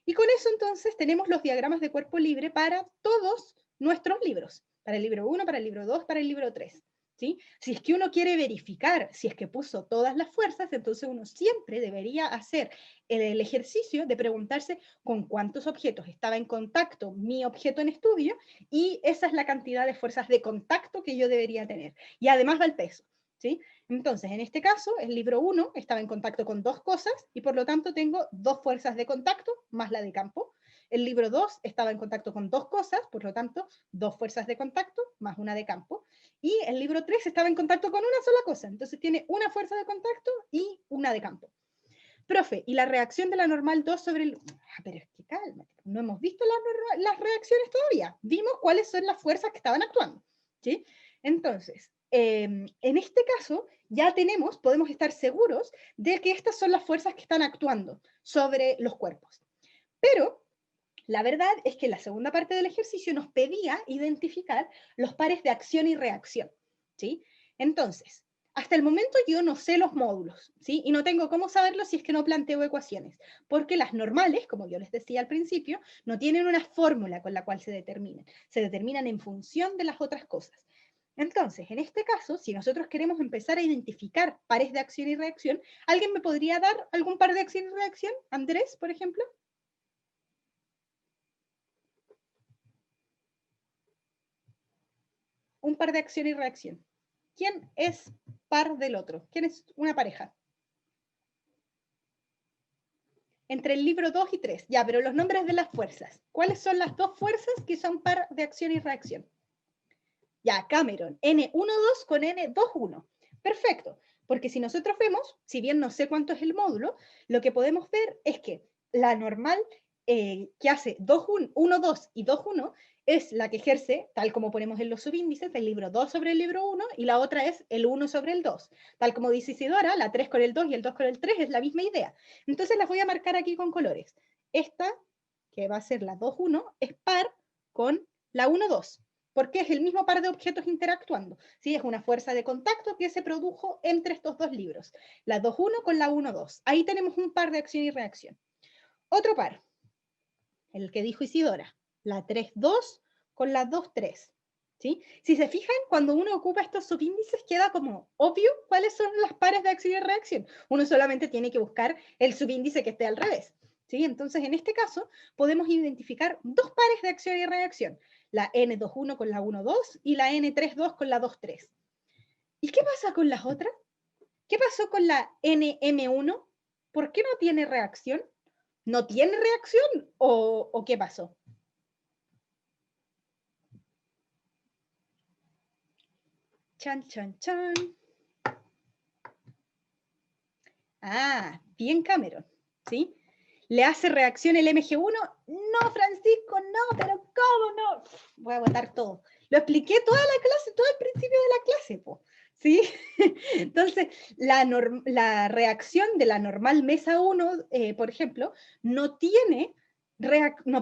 Y con eso entonces tenemos los diagramas de cuerpo libre para todos nuestros libros. Para el libro 1, para el libro 2, para el libro 3. ¿Sí? Si es que uno quiere verificar si es que puso todas las fuerzas, entonces uno siempre debería hacer el ejercicio de preguntarse con cuántos objetos estaba en contacto mi objeto en estudio, y esa es la cantidad de fuerzas de contacto que yo debería tener. Y además va el peso. ¿Sí? Entonces, en este caso, el libro 1 estaba en contacto con 2 cosas, y por lo tanto tengo 2 fuerzas de contacto más la de campo. El libro 2 estaba en contacto con 2 cosas, por lo tanto, 2 fuerzas de contacto más una de campo. Y el libro 3 estaba en contacto con una sola cosa, entonces tiene una fuerza de contacto y una de campo. Profe, ¿y la reacción de la normal 2 sobre el... pero es que cálmate, no hemos visto las reacciones todavía. Vimos cuáles son las fuerzas que estaban actuando. ¿Sí? Entonces, en este caso, ya podemos estar seguros de que estas son las fuerzas que están actuando sobre los cuerpos. Pero la verdad es que la segunda parte del ejercicio nos pedía identificar los pares de acción y reacción. ¿Sí? Entonces, hasta el momento yo no sé los módulos, ¿sí? Y no tengo cómo saberlo si es que no planteo ecuaciones, porque las normales, como yo les decía al principio, no tienen una fórmula con la cual se determinan en función de las otras cosas. Entonces, en este caso, si nosotros queremos empezar a identificar pares de acción y reacción, ¿alguien me podría dar algún par de acción y reacción? Andrés, por ejemplo. Un par de acción y reacción. ¿Quién es par del otro? ¿Quién es una pareja? Entre el libro 2 y 3. Ya, pero los nombres de las fuerzas. ¿Cuáles son las dos fuerzas que son par de acción y reacción? Ya, Cameron. N12 con N21. Perfecto. Porque si nosotros vemos, si bien no sé cuánto es el módulo, lo que podemos ver es que la normal que hace 1, 2 y 2, 1 es la que ejerce, tal como ponemos en los subíndices, el libro 2 sobre el libro 1, y la otra es el 1 sobre el 2. Tal como dice Isidora, la 3 con el 2 y el 2 con el 3 es la misma idea. Entonces las voy a marcar aquí con colores. Esta, que va a ser la 2, 1, es par con la 1, 2. Porque es el mismo par de objetos interactuando. ¿Sí? Es una fuerza de contacto que se produjo entre estos dos libros. La 2, 1 con la 1, 2. Ahí tenemos un par de acción y reacción. Otro par, el que dijo Isidora, la 3, 2 con la 2, 3. ¿Sí? Si se fijan, cuando uno ocupa estos subíndices queda como obvio cuáles son las pares de acción y reacción. Uno solamente tiene que buscar el subíndice que esté al revés. ¿Sí? Entonces, en este caso, podemos identificar dos pares de acción y reacción. La N21 con la 1,2 y la N32 con la 2,3. ¿Y qué pasa con las otras? ¿Qué pasó con la NM1? ¿Por qué no tiene reacción? ¿No tiene reacción o qué pasó? Chan, chan, chan. Ah, bien Cameron, ¿sí? ¿Le hace reacción el MG1? No, Francisco, no, pero ¿cómo no? Voy a botar todo. Lo expliqué toda la clase, todo el principio de la clase, po, ¿sí? Entonces, la reacción de la normal mesa 1, por ejemplo, no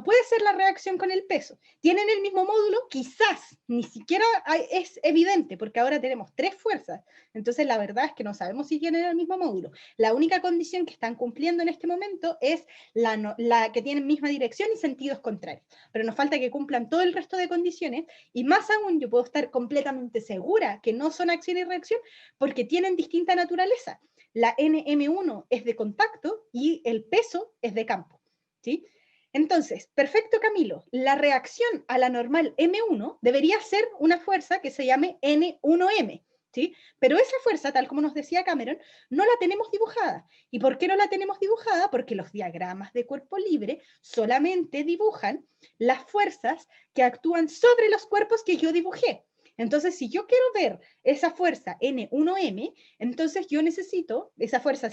puede ser la reacción con el peso. Tienen el mismo módulo, quizás, ni siquiera es evidente, porque ahora tenemos 3 fuerzas. Entonces, la verdad es que no sabemos si tienen el mismo módulo. La única condición que están cumpliendo en este momento es la que tienen misma dirección y sentidos contrarios. Pero nos falta que cumplan todo el resto de condiciones, y más aún yo puedo estar completamente segura que no son acción y reacción porque tienen distinta naturaleza. La NM1 es de contacto y el peso es de campo, ¿sí? Entonces, perfecto Camilo, la reacción a la normal M1 debería ser una fuerza que se llame N1M, ¿sí? Pero esa fuerza, tal como nos decía Cameron, no la tenemos dibujada. ¿Y por qué no la tenemos dibujada? Porque los diagramas de cuerpo libre solamente dibujan las fuerzas que actúan sobre los cuerpos que yo dibujé. Entonces, si yo quiero ver esa fuerza N1M, entonces yo necesito, esa fuerza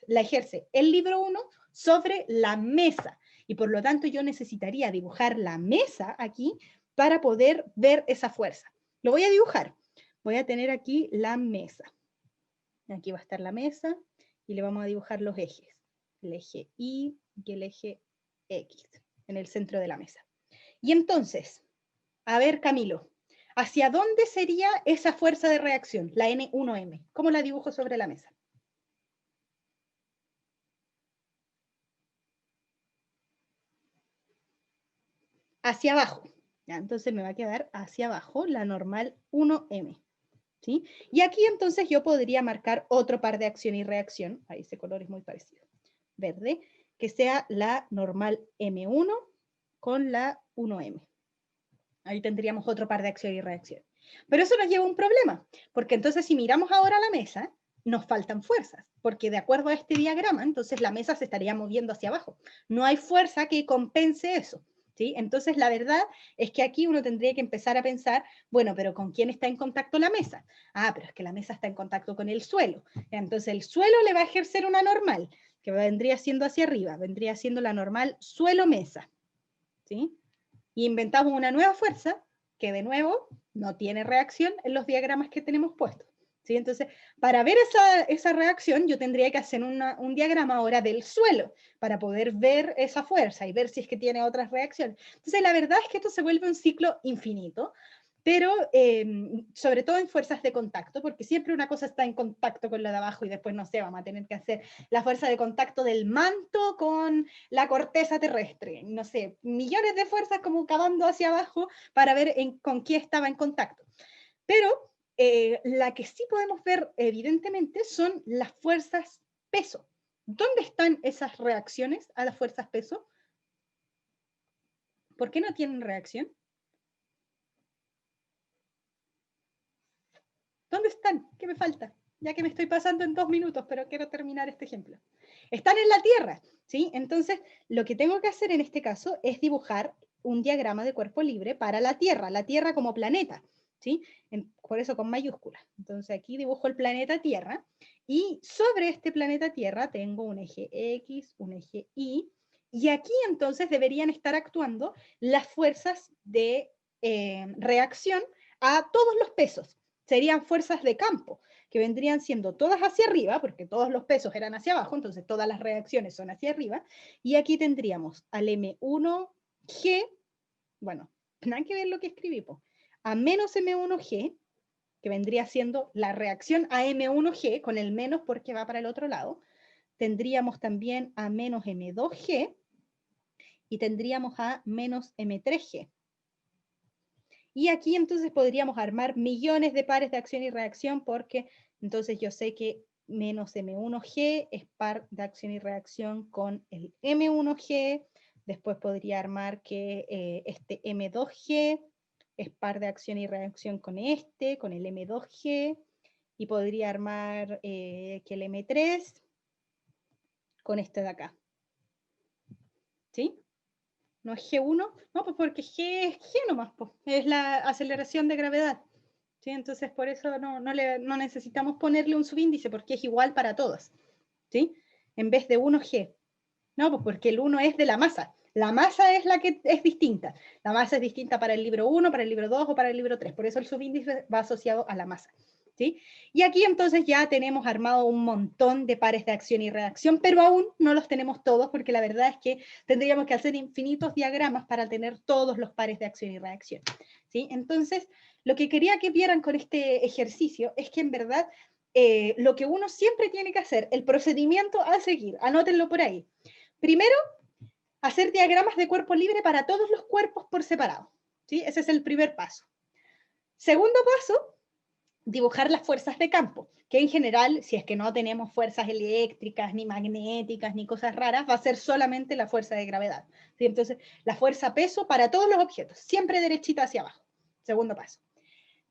la ejerce el libro 1 sobre la mesa. Y por lo tanto yo necesitaría dibujar la mesa aquí para poder ver esa fuerza. Lo voy a dibujar. Voy a tener aquí la mesa. Aquí va a estar la mesa y le vamos a dibujar los ejes. El eje Y y el eje X en el centro de la mesa. Y entonces, a ver, Camilo, ¿hacia dónde sería esa fuerza de reacción, la N1M? ¿Cómo la dibujo sobre la mesa? Hacia abajo. ¿Ya? Entonces me va a quedar hacia abajo la normal 1M. ¿Sí? Y aquí entonces yo podría marcar otro par de acción y reacción, ahí ese color es muy parecido, verde, que sea la normal M1 con la 1M. Ahí tendríamos otro par de acción y reacción. Pero eso nos lleva a un problema, porque entonces si miramos ahora la mesa, nos faltan fuerzas, porque de acuerdo a este diagrama, entonces la mesa se estaría moviendo hacia abajo. No hay fuerza que compense eso. ¿Sí? Entonces, la verdad es que aquí uno tendría que empezar a pensar, bueno, pero ¿con quién está en contacto la mesa? Ah, pero es que la mesa está en contacto con el suelo. Entonces, el suelo le va a ejercer una normal, que vendría siendo hacia arriba, vendría siendo la normal suelo-mesa. ¿Sí? Y inventamos una nueva fuerza que, de nuevo, no tiene reacción en los diagramas que tenemos puestos. ¿Sí? Entonces, para ver esa reacción, yo tendría que hacer un diagrama ahora del suelo para poder ver esa fuerza y ver si es que tiene otras reacciones. Entonces, la verdad es que esto se vuelve un ciclo infinito, pero sobre todo en fuerzas de contacto, porque siempre una cosa está en contacto con la de abajo y después, no sé, vamos a tener que hacer la fuerza de contacto del manto con la corteza terrestre, no sé, millones de fuerzas como cavando hacia abajo para ver con qué estaba en contacto. Pero la que sí podemos ver evidentemente son las fuerzas peso. ¿Dónde están esas reacciones a las fuerzas peso? ¿Por qué no tienen reacción? ¿Dónde están? ¿Qué me falta? Ya que me estoy pasando en 2 minutos, pero quiero terminar este ejemplo. Están en la Tierra, ¿sí? Entonces, lo que tengo que hacer en este caso es dibujar un diagrama de cuerpo libre para la Tierra como planeta, ¿sí? Por eso con mayúsculas. Entonces, aquí dibujo el planeta Tierra, y sobre este planeta Tierra tengo un eje X, un eje Y, y aquí entonces deberían estar actuando las fuerzas de reacción a todos los pesos. Serían fuerzas de campo, que vendrían siendo todas hacia arriba, porque todos los pesos eran hacia abajo, entonces todas las reacciones son hacia arriba, y aquí tendríamos al M1G, bueno, nada que ver lo que escribí, a menos M1G, que vendría siendo la reacción a M1G, con el menos porque va para el otro lado, tendríamos también a menos M2G, y tendríamos a menos M3G. Y aquí entonces podríamos armar millones de pares de acción y reacción, porque entonces yo sé que menos M1G es par de acción y reacción con el M1G, después podría armar que este M2G es par de acción y reacción con el M2G, y podría armar que el M3 con este de acá. ¿Sí? ¿No es G1? No, pues porque G es G nomás, pues. Es la aceleración de gravedad. ¿Sí? Entonces, por eso no necesitamos ponerle un subíndice, porque es igual para todos. ¿Sí? En vez de 1G. No, pues porque el 1 es de la masa. La masa es la que es distinta. La masa es distinta para el libro 1, para el libro 2 o para el libro 3. Por eso el subíndice va asociado a la masa. ¿Sí? Y aquí entonces ya tenemos armado un montón de pares de acción y reacción, pero aún no los tenemos todos, porque la verdad es que tendríamos que hacer infinitos diagramas para tener todos los pares de acción y reacción. ¿Sí? Entonces, lo que quería que vieran con este ejercicio es que en verdad lo que uno siempre tiene que hacer, el procedimiento a seguir, anótenlo por ahí. Primero, hacer diagramas de cuerpo libre para todos los cuerpos por separado. ¿Sí? Ese es el primer paso. Segundo paso, dibujar las fuerzas de campo, que en general, si es que no tenemos fuerzas eléctricas, ni magnéticas, ni cosas raras, va a ser solamente la fuerza de gravedad. ¿Sí? Entonces, la fuerza peso para todos los objetos, siempre derechita hacia abajo. Segundo paso.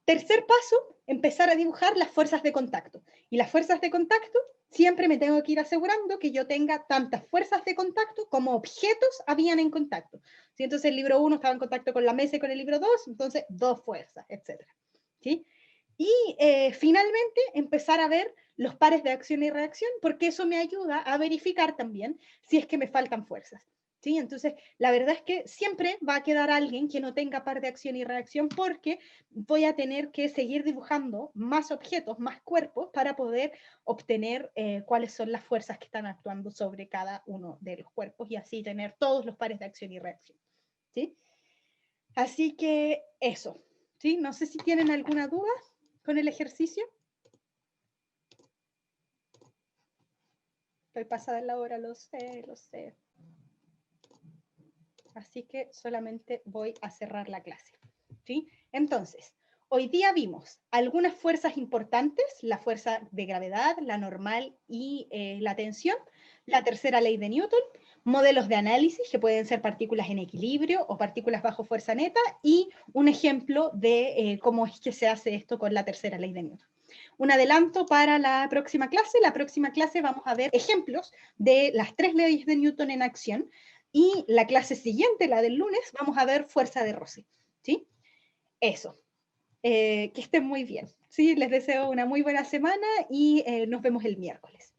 Tercer paso, empezar a dibujar las fuerzas de contacto. Y las fuerzas de contacto, siempre me tengo que ir asegurando que yo tenga tantas fuerzas de contacto como objetos habían en contacto. ¿Sí? Entonces el libro 1 estaba en contacto con la mesa y con el libro 2, entonces 2 fuerzas, etc. ¿Sí? Y finalmente empezar a ver los pares de acción y reacción, porque eso me ayuda a verificar también si es que me faltan fuerzas. ¿Sí? Entonces, la verdad es que siempre va a quedar alguien que no tenga par de acción y reacción porque voy a tener que seguir dibujando más objetos, más cuerpos para poder obtener cuáles son las fuerzas que están actuando sobre cada uno de los cuerpos y así tener todos los pares de acción y reacción. ¿Sí? Así que eso. ¿Sí? No sé si tienen alguna duda con el ejercicio. Estoy pasada en la hora, lo sé, lo sé. Así que solamente voy a cerrar la clase. ¿Sí? Entonces, hoy día vimos algunas fuerzas importantes, la fuerza de gravedad, la normal y la tensión, la tercera ley de Newton, modelos de análisis que pueden ser partículas en equilibrio o partículas bajo fuerza neta y un ejemplo de cómo es que se hace esto con la tercera ley de Newton. Un adelanto para la próxima clase. La próxima clase vamos a ver ejemplos de las 3 leyes de Newton en acción y la clase siguiente, la del lunes, vamos a ver fuerza de roce. ¿Sí? Eso. Que estén muy bien. ¿Sí? Les deseo una muy buena semana y nos vemos el miércoles.